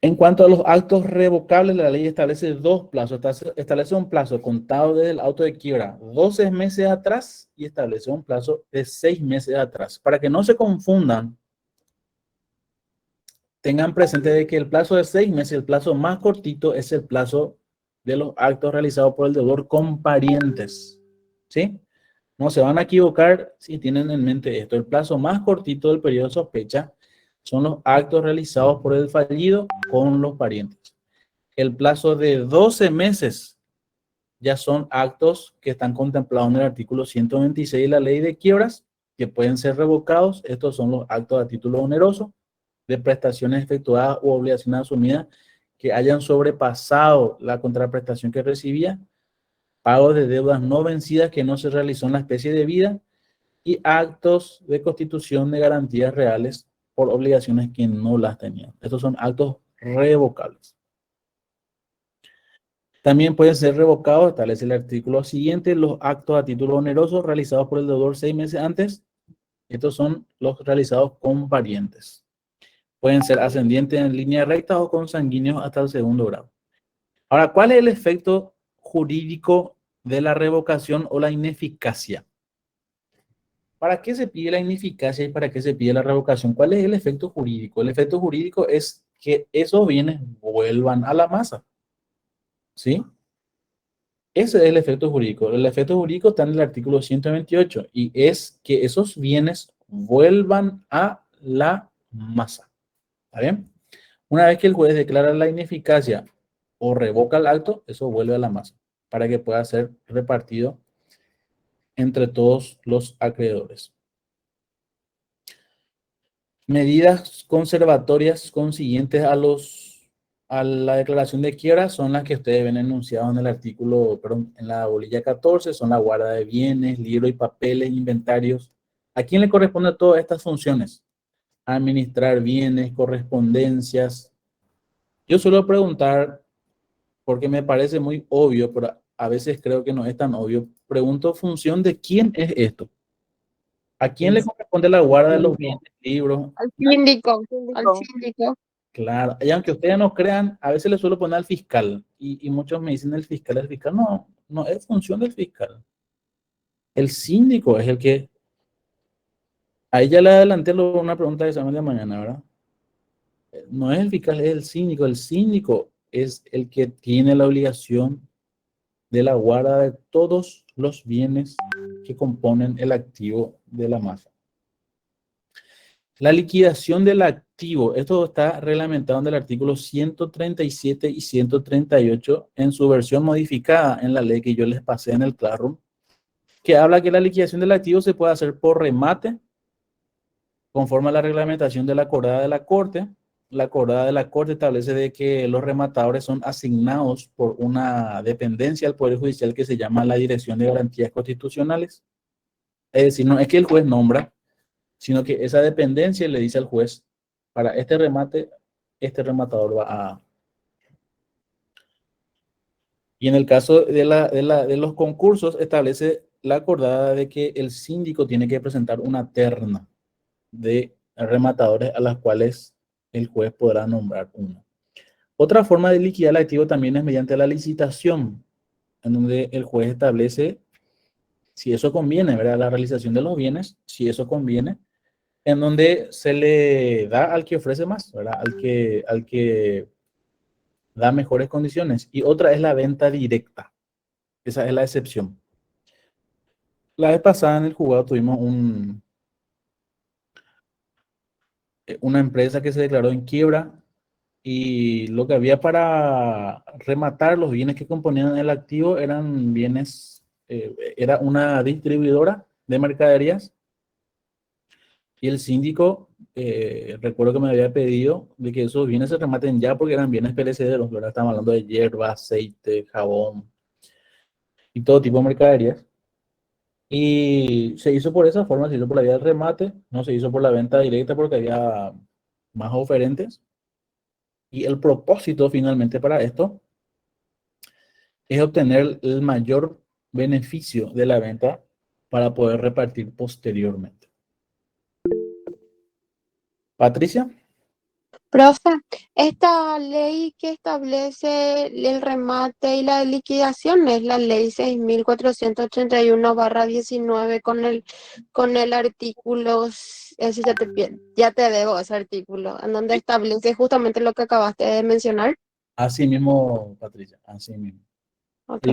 En cuanto a los actos revocables, la ley establece dos plazos. Establece un plazo contado desde el auto de quiebra 12 meses atrás y establece un plazo de 6 meses atrás. Para que no se confundan, tengan presente de que el plazo de 6 meses, el plazo más cortito, es el plazo de los actos realizados por el deudor con parientes. ¿Sí? No se van a equivocar si tienen en mente esto. El plazo más cortito del periodo de sospecha son los actos realizados por el fallido con los parientes. El plazo de 12 meses ya son actos que están contemplados en el artículo 126 de la ley de quiebras, que pueden ser revocados. Estos son los actos a título oneroso de prestaciones efectuadas u obligaciones asumidas que hayan sobrepasado la contraprestación que recibía, pago de deudas no vencidas que no se realizó en la especie de vida y actos de constitución de garantías reales por obligaciones que no las tenían. Estos son actos revocables. También pueden ser revocados, establece el artículo siguiente, los actos a título oneroso realizados por el deudor 6 meses antes. Estos son los realizados con parientes. Pueden ser ascendientes en línea recta o consanguíneos hasta el segundo grado. Ahora, ¿cuál es el efecto jurídico de la revocación o la ineficacia? ¿Para qué se pide la ineficacia y para qué se pide la revocación? ¿Cuál es el efecto jurídico? El efecto jurídico es que esos bienes vuelvan a la masa. ¿Sí? Ese es el efecto jurídico. El efecto jurídico está en el artículo 128 y es que esos bienes vuelvan a la masa. ¿Está bien? Una vez que el juez declara la ineficacia o revoca el acto, eso vuelve a la masa para que pueda ser repartido entre todos los acreedores. Medidas conservatorias consiguientes a la declaración de quiebra son las que ustedes ven enunciadas en el artículo, perdón, en la bolilla 14, son la guarda de bienes, libros y papeles, inventarios. ¿A quién le corresponden todas estas funciones? Administrar bienes, correspondencias. Yo suelo preguntar, porque me parece muy obvio, pero a veces creo que no es tan obvio. Pregunto, ¿función de quién es esto? ¿A quién le corresponde la guarda de los bienes, libros? Al síndico, al síndico. Claro, y aunque ustedes no crean, a veces le suelo poner al fiscal, y muchos me dicen el fiscal. No, no es función del fiscal. El síndico es el que... Ahí ya le adelanté una pregunta de examen de mañana, ¿verdad? No es el fiscal, es el síndico. El síndico es el que tiene la obligación de la guarda de todos los bienes que componen el activo de la masa. La liquidación del activo, esto está reglamentado en el artículo 137 y 138 en su versión modificada en la ley que yo les pasé en el Classroom, que habla que la liquidación del activo se puede hacer por remate, conforme a la reglamentación de la acordada de la Corte. La acordada de la Corte establece de que los rematadores son asignados por una dependencia al Poder Judicial que se llama la Dirección de Garantías Constitucionales. Es decir, no es que el juez nombra, sino que esa dependencia le dice al juez, para este remate, este rematador va a... Y en el caso de los concursos, establece la acordada de que el síndico tiene que presentar una terna de rematadores a las cuales el juez podrá nombrar uno. Otra forma de liquidar el activo también es mediante la licitación, en donde el juez establece si eso conviene, ¿verdad? La realización de los bienes, si eso conviene, en donde se le da al que ofrece más, ¿verdad? Al que da mejores condiciones. Y otra es la venta directa. Esa es la excepción. La vez pasada en el juzgado tuvimos una empresa que se declaró en quiebra y lo que había para rematar los bienes que componían el activo eran bienes, era una distribuidora de mercaderías. Y el síndico, recuerdo que me había pedido de que esos bienes se rematen ya porque eran bienes perecederos, ¿verdad? Estamos hablando de hierba, aceite, jabón y todo tipo de mercaderías. Y se hizo por esa forma, se hizo por la vía del remate, no se hizo por la venta directa porque había más oferentes. Y el propósito finalmente para esto es obtener el mayor beneficio de la venta para poder repartir posteriormente. Patricia. Profe, esta ley que establece el remate y la liquidación es la ley 6481/19 con el artículo, ese ya te debo ese artículo, en donde establece justamente lo que acabaste de mencionar. Así mismo, Patricia, así mismo. Ok.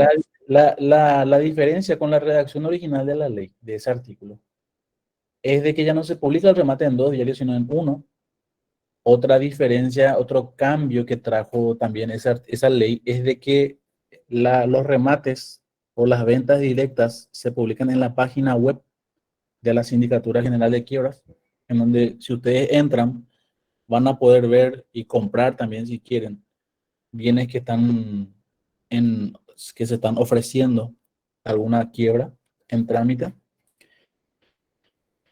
La diferencia con la redacción original de la ley, de ese artículo, es de que ya no se publica el remate en 2 diarios, sino en uno. Otra diferencia, otro cambio que trajo también esa ley es de que los remates o las ventas directas se publican en la página web de la Sindicatura General de Quiebras, en donde si ustedes entran, van a poder ver y comprar también si quieren bienes que se están ofreciendo alguna quiebra en trámite.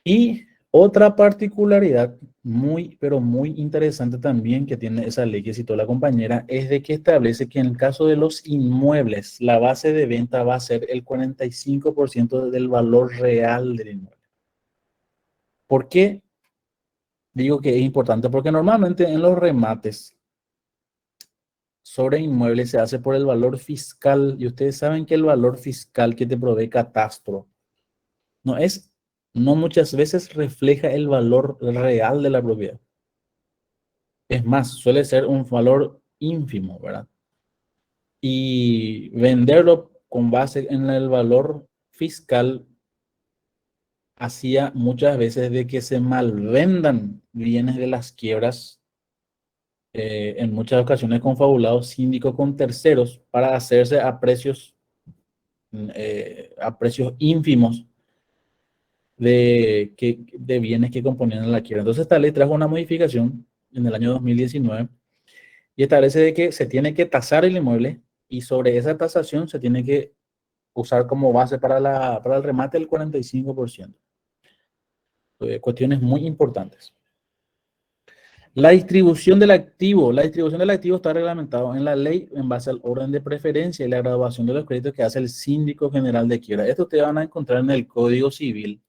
Y otra particularidad muy, pero muy interesante también que tiene esa ley que citó la compañera es de que establece que en el caso de los inmuebles, la base de venta va a ser el 45% del valor real del inmueble. ¿Por qué digo que es importante? Porque normalmente en los remates sobre inmuebles se hace por el valor fiscal y ustedes saben que el valor fiscal que te provee Catastro no muchas veces refleja el valor real de la propiedad. Es más, suele ser un valor ínfimo, ¿verdad? Y venderlo con base en el valor fiscal hacía muchas veces de que se malvendan bienes de las quiebras, en muchas ocasiones confabulados síndicos con terceros para hacerse a precios ínfimos de bienes que componían la quiebra. Entonces esta ley trajo una modificación en el año 2019 y establece de que se tiene que tasar el inmueble y sobre esa tasación se tiene que usar como base para el remate el 45%. Cuestiones muy importantes. La distribución del activo. La distribución del activo está reglamentado en la ley en base al orden de preferencia y la graduación de los créditos que hace el síndico general de quiebra. Esto ustedes van a encontrar en el Código Civil,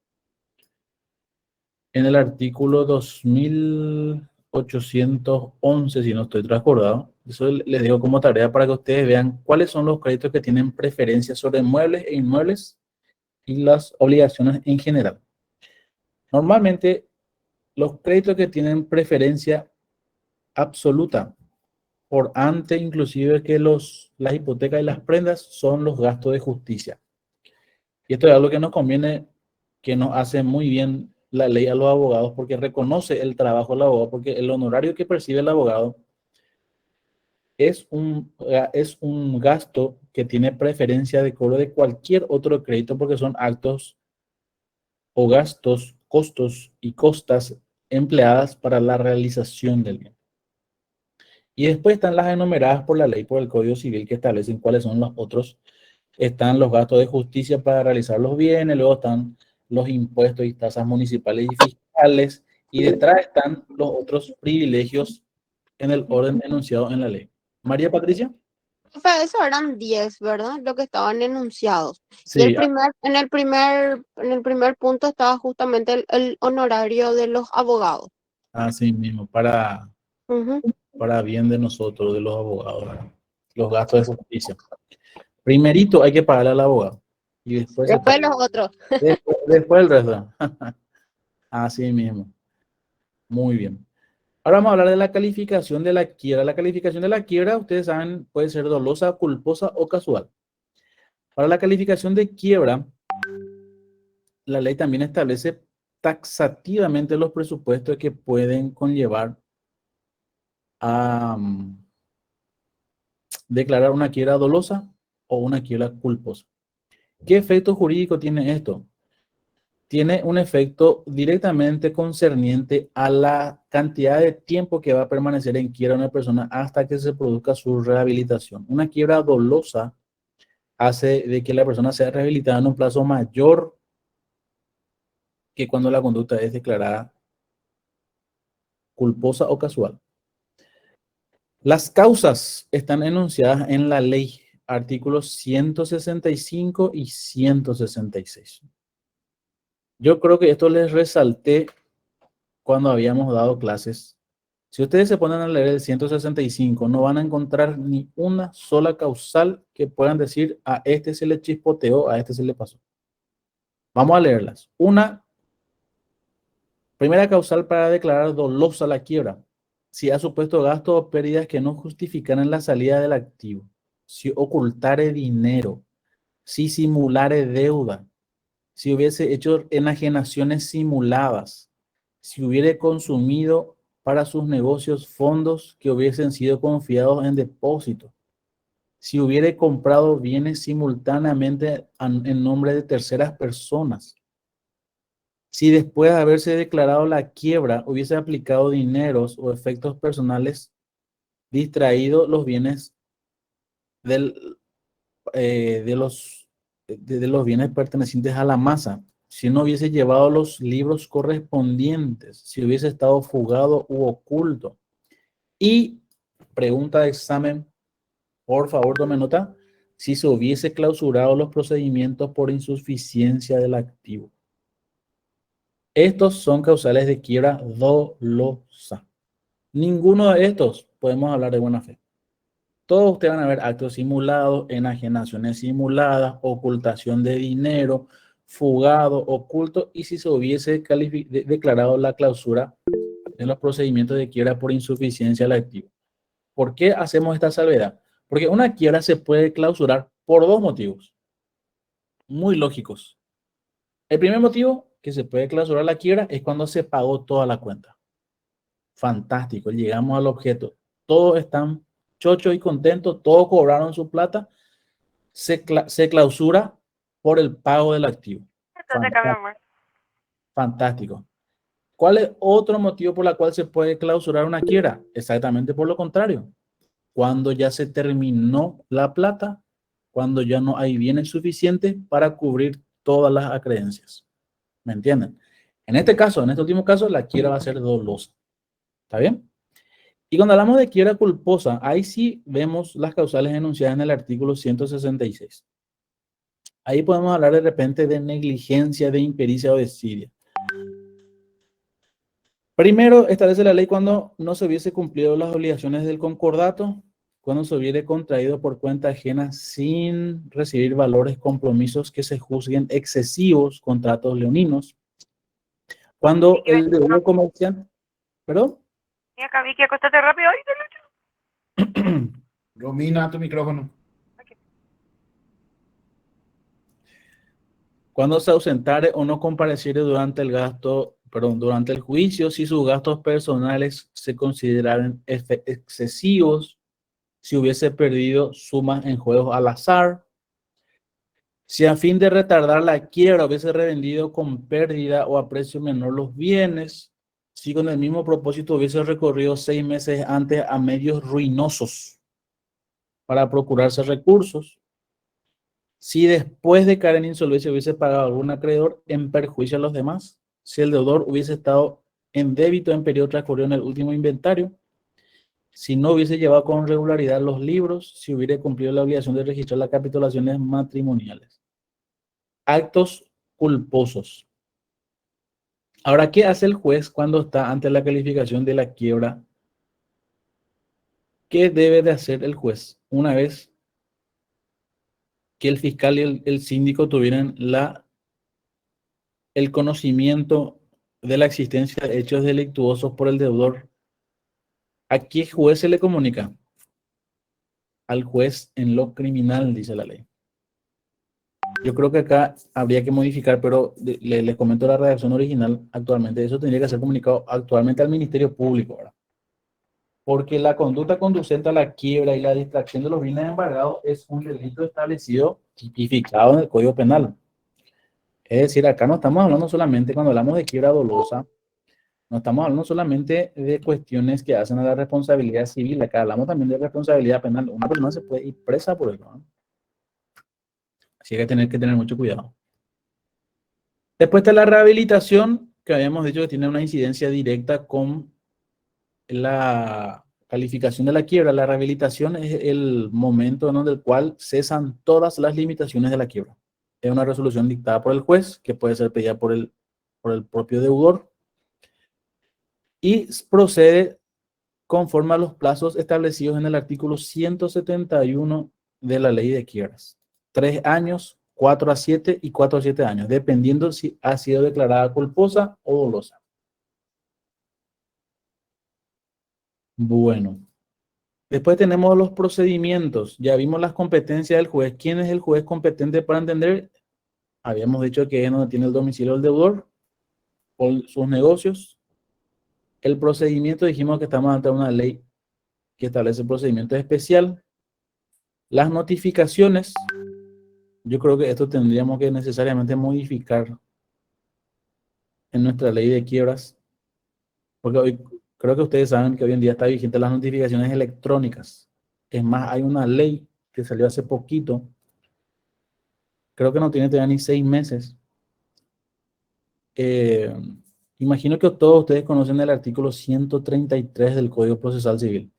en el artículo 2811, si no estoy recordado. Eso les digo como tarea para que ustedes vean cuáles son los créditos que tienen preferencia sobre muebles e inmuebles y las obligaciones en general. Normalmente, los créditos que tienen preferencia absoluta por ante inclusive que las hipotecas y las prendas son los gastos de justicia. Y esto es algo que nos conviene, que nos hace muy bien la ley a los abogados porque reconoce el trabajo del abogado, porque el honorario que percibe el abogado es un gasto que tiene preferencia de cobro de cualquier otro crédito porque son actos o gastos, costos y costas empleadas para la realización del bien. Y después están las enumeradas por la ley, por el Código Civil, que establecen cuáles son los otros. Están los gastos de justicia para realizar los bienes, luego están los impuestos y tasas municipales y fiscales, y detrás están los otros privilegios en el orden enunciado en la ley. María Patricia. Profe, eso eran 10, ¿verdad? Lo que estaban enunciados. Y Sí, en el primer punto estaba justamente el honorario de los abogados. así mismo, para Ujú. bien de nosotros, de los abogados, ¿verdad? Los gastos de justicia. Primerito hay que pagarle al abogado. Y después se Después paga. los otros. Después el resto. Así mismo. Muy bien. Ahora vamos a hablar de la calificación de la quiebra. La calificación de la quiebra, ustedes saben, puede ser dolosa, culposa o casual. Para la calificación de quiebra, la ley también establece taxativamente los presupuestos que pueden conllevar a declarar una quiebra dolosa o una quiebra culposa. ¿Qué efecto jurídico tiene esto? Tiene un efecto directamente concerniente a la cantidad de tiempo que va a permanecer en quiebra una persona hasta que se produzca su rehabilitación. Una quiebra dolosa hace de que la persona sea rehabilitada en un plazo mayor que cuando la conducta es declarada culposa o casual. Las causas están enunciadas en la ley, artículos 165 y 166. Yo creo que esto les resalté cuando habíamos dado clases. Si ustedes se ponen a leer el 165, no van a encontrar ni una sola causal que puedan decir a este se le chispoteó, a este se le pasó. Vamos a leerlas. Primera causal para declarar dolosa la quiebra, si ha supuesto gastos o pérdidas que no justifican la salida del activo. si ocultare dinero, si simulare deuda, si hubiese hecho enajenaciones simuladas, si hubiere consumido para sus negocios fondos que hubiesen sido confiados en depósito, si hubiere comprado bienes simultáneamente en nombre de terceras personas, si después de haberse declarado la quiebra hubiese aplicado dineros o efectos personales, distraído los bienes de los bienes pertenecientes a la masa, si no hubiese llevado los libros correspondientes, si hubiese estado fugado u oculto. Y pregunta de examen, por favor tome nota, si se hubiese clausurado los procedimientos por insuficiencia del activo. Estos son causales de quiebra dolosa. Ninguno de estos podemos hablar de buena fe. Todos ustedes van a ver actos simulados, enajenaciones simuladas, ocultación de dinero, fugado, oculto, y si se hubiese declarado la clausura de los procedimientos de quiebra por insuficiencia del activo. ¿Por qué hacemos esta salvedad? Porque una quiebra se puede clausurar por dos motivos muy lógicos. El primer motivo que se puede clausurar la quiebra es cuando se pagó toda la cuenta. Fantástico, llegamos al objeto. Todos están chochos y contentos, todos cobraron su plata, se clausura por el pago del activo. Fantástico. ¿Cuál es otro motivo por el cual se puede clausurar una quiebra? Exactamente por lo contrario. Cuando ya se terminó la plata, cuando ya no hay bienes suficientes para cubrir todas las acreencias. ¿Me entienden? En este caso, en este último caso, la quiebra va a ser dolosa. ¿Está bien? Y cuando hablamos de quiebra culposa, ahí sí vemos las causales enunciadas en el artículo 166. Ahí podemos hablar de repente de negligencia, de impericia o desidia. Primero, establece la ley cuando no se hubiese cumplido las obligaciones del concordato, cuando se hubiere contraído por cuenta ajena sin recibir valores, compromisos que se juzguen excesivos, contratos leoninos. Cuando el deudor comerciante... ¿Perdón? Y acá vi que acostate rápido hoy. Romina, tu micrófono. Cuando se ausentare o no compareciere durante durante el juicio, si sus gastos personales se consideraran excesivos, si hubiese perdido sumas en juegos al azar, si a fin de retardar la quiebra hubiese revendido con pérdida o a precio menor los bienes, si con el mismo propósito hubiese recorrido 6 meses antes a medios ruinosos para procurarse recursos, si después de caer en insolvencia hubiese pagado a algún acreedor en perjuicio a los demás, si el deudor hubiese estado en débito en periodo transcurrido en el último inventario, si no hubiese llevado con regularidad los libros, si hubiera cumplido la obligación de registrar las capitulaciones matrimoniales. Actos culposos. Ahora, ¿qué hace el juez cuando está ante la calificación de la quiebra? ¿Qué debe de hacer el juez una vez que el fiscal y el síndico tuvieran el conocimiento de la existencia de hechos delictuosos por el deudor? ¿A qué juez se le comunica? Al juez en lo criminal, dice la ley. Yo creo que acá habría que modificar, pero les comento la redacción original actualmente. Eso tendría que ser comunicado actualmente al Ministerio Público, ¿verdad? Porque la conducta conducente a la quiebra y la distracción de los bienes embargados es un delito establecido, tipificado en el Código Penal. Es decir, acá no estamos hablando solamente, cuando hablamos de quiebra dolosa, no estamos hablando solamente de cuestiones que hacen a la responsabilidad civil, acá hablamos también de responsabilidad penal. Una persona se puede ir presa por eso, ¿no? Así que hay que tener mucho cuidado. Después está la rehabilitación, que habíamos dicho que tiene una incidencia directa con la calificación de la quiebra. La rehabilitación es el momento en el cual cesan todas las limitaciones de la quiebra. Es una resolución dictada por el juez, que puede ser pedida por el propio deudor, y procede conforme a los plazos establecidos en el artículo 171 de la ley de quiebras. 3 años, 4 a 7 y 4 a 7 años, dependiendo si ha sido declarada culposa o dolosa. Bueno. Después tenemos los procedimientos. Ya vimos las competencias del juez. ¿Quién es el juez competente para entender? Habíamos dicho que es donde tiene el domicilio del deudor o sus negocios. El procedimiento, dijimos que estamos ante una ley que establece procedimiento especial. Las notificaciones, yo creo que esto tendríamos que necesariamente modificar en nuestra ley de quiebras, porque hoy creo que ustedes saben que hoy en día está vigente las notificaciones electrónicas. Es más, hay una ley que salió hace poquito, creo que no tiene todavía ni 6 meses. Imagino que todos ustedes conocen el artículo 133 del Código Procesal Civil.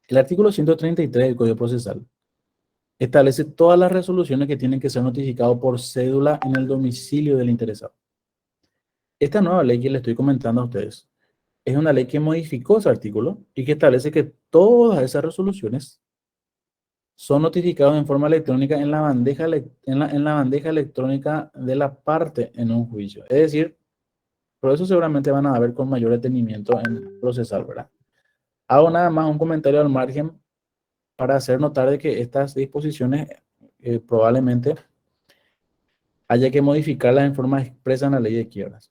El artículo 133 del Código Procesal establece todas las resoluciones que tienen que ser notificadas por cédula en el domicilio del interesado. Esta nueva ley que les estoy comentando a ustedes es una ley que modificó ese artículo y que establece que todas esas resoluciones son notificadas en forma electrónica en la bandeja, en la bandeja electrónica de la parte en un juicio. Es decir, por eso seguramente van a ver con mayor detenimiento en procesal, ¿verdad? Hago nada más un comentario al margen para hacer notar de que estas disposiciones probablemente haya que modificarlas en forma expresa en la ley de quiebras.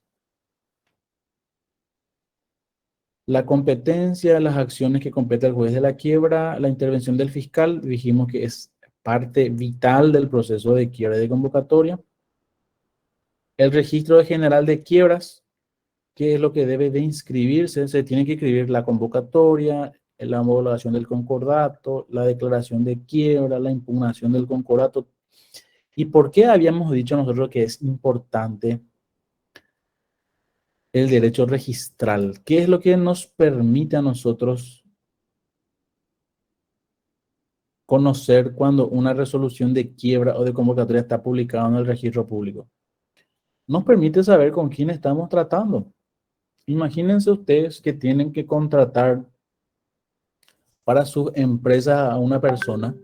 La competencia, las acciones que compete el juez de la quiebra, la intervención del fiscal, dijimos que es parte vital del proceso de quiebra y de convocatoria. El registro general de quiebras, que es lo que debe de inscribirse, se tiene que inscribir la convocatoria, la homologación del concordato, la declaración de quiebra, la impugnación del concordato. ¿Y por qué habíamos dicho nosotros que es importante el derecho registral? ¿Qué es lo que nos permite a nosotros conocer cuando una resolución de quiebra o de convocatoria está publicada en el registro público? Nos permite saber con quién estamos tratando. Imagínense ustedes que tienen que contratar para su empresa a una persona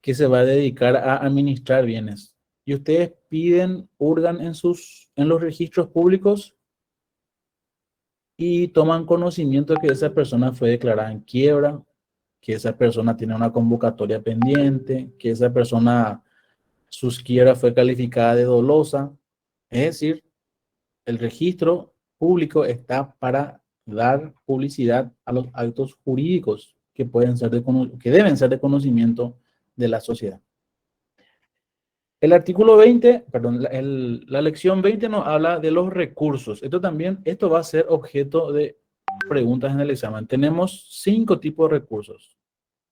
que se va a dedicar a administrar bienes. Y ustedes piden, hurgan en los registros públicos y toman conocimiento de que esa persona fue declarada en quiebra, que esa persona tiene una convocatoria pendiente, que esa persona, sus quiebras fue calificada de dolosa. Es decir, el registro público está para dar publicidad a los actos jurídicos que pueden ser que deben ser de conocimiento de la sociedad. El artículo 20, perdón, la lección 20 nos habla de los recursos. Esto va a ser objeto de preguntas en el examen. Tenemos 5 tipos de recursos: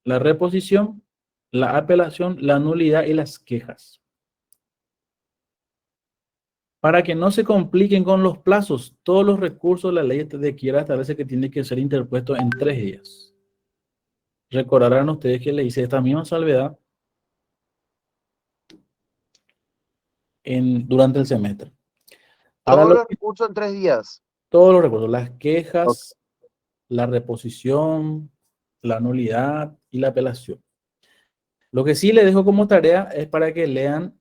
la reposición, la apelación, la nulidad y las quejas. Para que no se compliquen con los plazos, todos los recursos de la ley de quiebra establece que tiene que ser interpuesto en 3 días. Recordarán ustedes que le hice esta misma salvedad durante el semestre. Ahora, Todos los recursos en 3 días. Todos los recursos, las quejas, la reposición, la nulidad y la apelación. Lo que sí les dejo como tarea es para que lean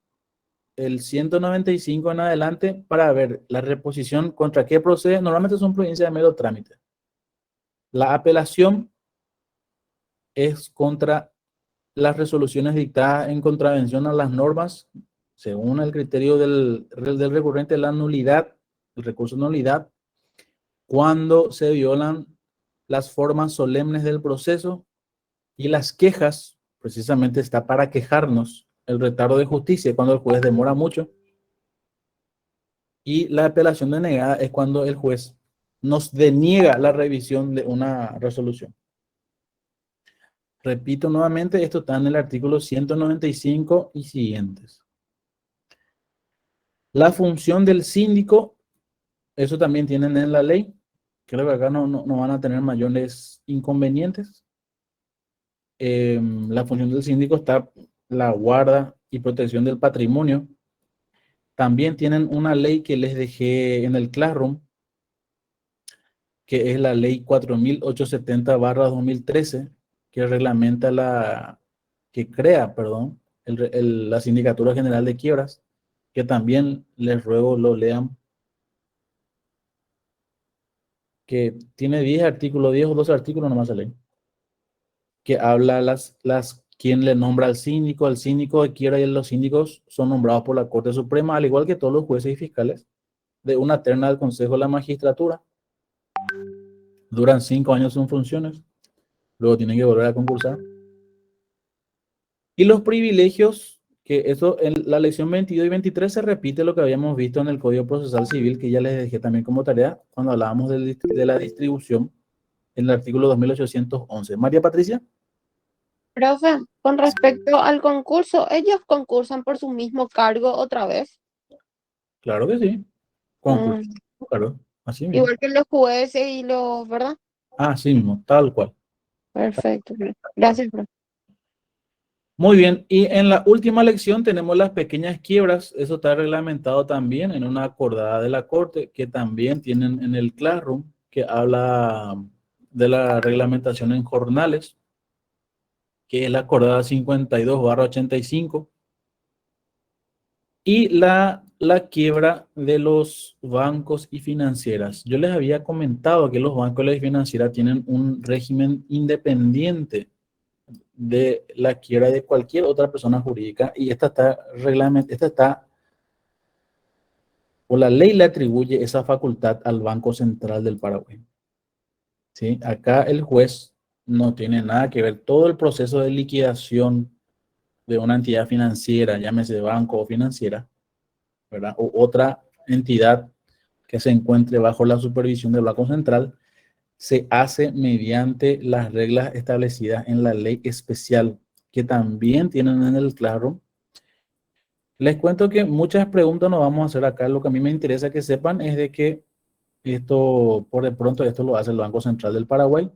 el 195 en adelante para ver la reposición contra qué procede. Normalmente son provincias de mero trámite. La apelación es contra las resoluciones dictadas en contravención a las normas, según el criterio del recurrente, la nulidad, el recurso de nulidad, cuando se violan las formas solemnes del proceso, y las quejas, precisamente está para quejarnos el retardo de justicia, cuando el juez demora mucho, y la apelación denegada es cuando el juez nos deniega la revisión de una resolución. Repito nuevamente, esto está en el artículo 195 y siguientes. La función del síndico, eso también tienen en la ley. Creo que acá no van a tener mayores inconvenientes. La función del síndico está la guarda y protección del patrimonio. También tienen una ley que les dejé en el Classroom, que es la ley 4870/2013, que reglamenta que crea la Sindicatura General de Quiebras, que también les ruego lo lean, que tiene 10 artículos, 10 o 12 artículos nomás la ley. que habla quién le nombra al síndico de quiebra, y los síndicos son nombrados por la Corte Suprema, al igual que todos los jueces y fiscales de una terna del Consejo de la Magistratura. Duran 5 años en funciones, luego tienen que volver a concursar. Y los privilegios, que eso en la lección 22 y 23 se repite lo que habíamos visto en el Código Procesal Civil, que ya les dejé también como tarea cuando hablábamos de la distribución en el artículo 2811. María Patricia. Profe, con respecto al concurso, ¿ellos concursan por su mismo cargo otra vez? Claro que sí. Concurso, claro, así mismo. Igual que los jueces y los, ¿verdad? Así mismo, tal cual. Perfecto. Gracias, profe. Muy bien, y en la última lección tenemos las pequeñas quiebras. Eso está reglamentado también en una acordada de la Corte, que también tienen en el Classroom, que habla de la reglamentación en jornales, que es la acordada 52/85. Y la quiebra de los bancos y financieras. Yo les había comentado que los bancos y las financieras tienen un régimen independiente de la quiebra de cualquier otra persona jurídica, y esta está, o la ley le atribuye esa facultad al Banco Central del Paraguay. ¿Sí? Acá el juez no tiene nada que ver. Todo el proceso de liquidación de una entidad financiera, llámese banco o financiera, ¿verdad? O otra entidad que se encuentre bajo la supervisión del Banco Central, se hace mediante las reglas establecidas en la ley especial, que también tienen en el Classroom. Les cuento que muchas preguntas nos vamos a hacer acá. Lo que a mí me interesa que sepan es de que esto, por de pronto, esto lo hace el Banco Central del Paraguay,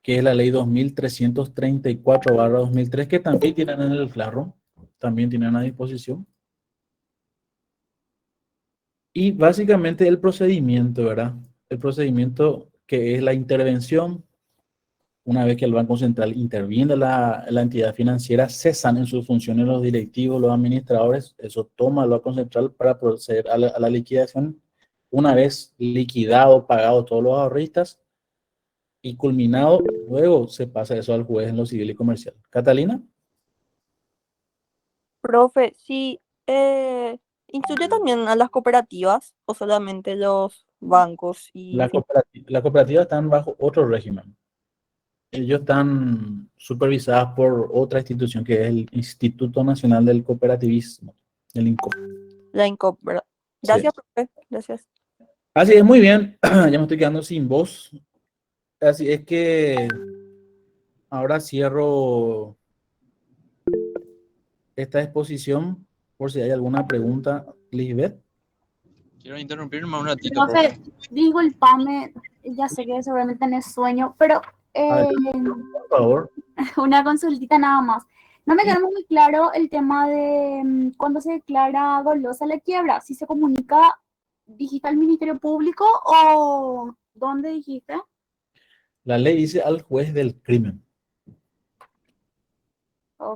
que es la ley 2334/2003, que también tienen en el Classroom, también tienen a disposición. Y básicamente el procedimiento, ¿verdad? El procedimiento que es la intervención. Una vez que el Banco Central interviene la entidad financiera, cesan en sus funciones los directivos, los administradores. Eso toma el Banco Central para proceder a la liquidación. Una vez liquidado, pagado todos los ahorristas y culminado, luego se pasa eso al juez en lo civil y comercial. Catalina. Profe, sí, ¿incluye también a las cooperativas o solamente los bancos y Las cooperativas están bajo otro régimen. Ellos están supervisadas por otra institución, que es el Instituto Nacional del Cooperativismo, el INCOP. la INCOP, ¿verdad? Gracias, profe. Gracias. Así es, muy bien. Ya me estoy quedando sin voz. Así es que ahora cierro esta exposición por si hay alguna pregunta. Lisbeth. Quiero interrumpir más un ratito, Profe, disculpame, ya sé que seguramente tenés sueño, pero por favor. una consultita nada más. No me queda muy claro el tema de cuando se declara dolosa la quiebra, si se comunica, ¿dijiste al Ministerio Público o dónde dijiste? La ley dice al juez del crimen.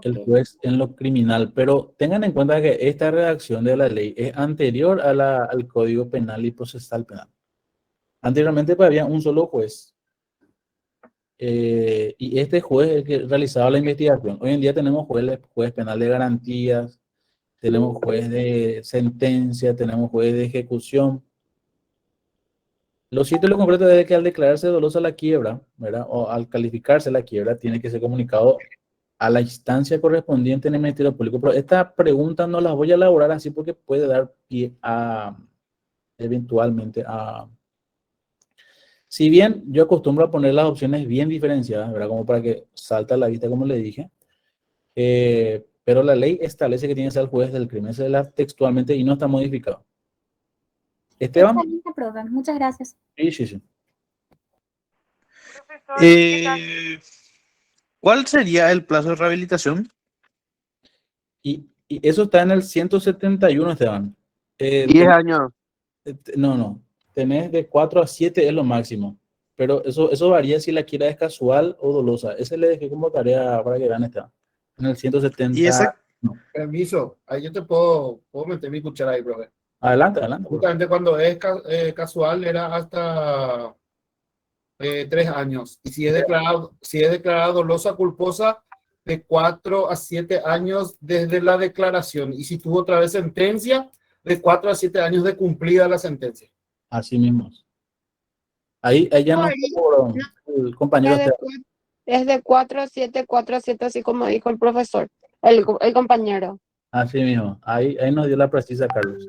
El Okay. juez en lo criminal, pero tengan en cuenta que esta redacción de la ley es anterior al Código Penal y Procesal Penal. Anteriormente pues, había un solo juez, y este juez es el que realizaba la investigación. Hoy en día tenemos juez penal de garantías, tenemos juez de sentencia, tenemos juez de ejecución. Lo cierto y lo concreto es que al declararse dolosa la quiebra, ¿verdad? O al calificarse la quiebra, tiene que ser comunicado a la instancia correspondiente en el Ministerio Público. Pero esta pregunta no la voy a elaborar así porque puede dar pie a, eventualmente, a... Si bien yo acostumbro a poner las opciones bien diferenciadas, ¿verdad? Como para que salte a la vista, como le dije. Pero la ley establece que tiene que ser el juez del crimen. Esa es la textualmente y no está modificado. Esteban. Excelente, profe. Muchas gracias. Sí. ¿Cuál sería el plazo de rehabilitación? Y eso está en el 171, Esteban. 10 años. No. Tenés de 4 a 7 es lo máximo. Pero eso varía si la quiebra es casual o dolosa. Ese le dejé como tarea para que vean, Esteban. En el 170. ¿Y esa? No. Permiso, ahí yo te puedo meter mi cuchara ahí, profe. Adelante. Justamente cuando es casual era hasta 3 años. Y si es declarada dolosa culposa, de 4 a 7 años desde la declaración. Y si tuvo otra vez sentencia, de 4 a 7 años de cumplida la sentencia. Así mismo. Ahí ella no, el compañero. Es de 4 a 7, así como dijo el profesor, el compañero. Así mismo. Ahí nos dio la precisa, Carlos.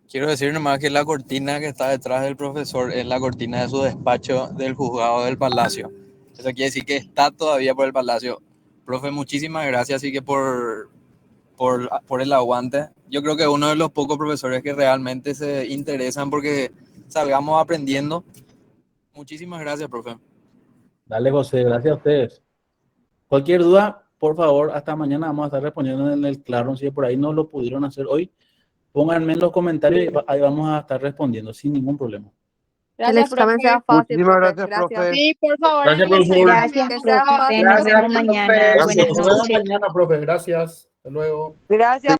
Quiero decir nomás que la cortina que está detrás del profesor es la cortina de su despacho del juzgado del Palacio. Eso quiere decir que está todavía por el Palacio. Profe, muchísimas gracias, así que por el aguante. Yo creo que es uno de los pocos profesores que realmente se interesan porque salgamos aprendiendo. Muchísimas gracias, profe. Dale, José, gracias a ustedes. Cualquier duda, por favor, hasta mañana vamos a estar respondiendo en el Classroom. Si por ahí no lo pudieron hacer hoy, pónganme en los comentarios y ahí vamos a estar respondiendo sin ningún problema. Gracias, el examen sea fácil. Muchísimas gracias, profe. Sí, por favor. Gracias, profesor. Gracias, profe. Nos vemos mañana. Buenas Nos vemos noches. mañana, profe. Gracias. Hasta luego. Gracias.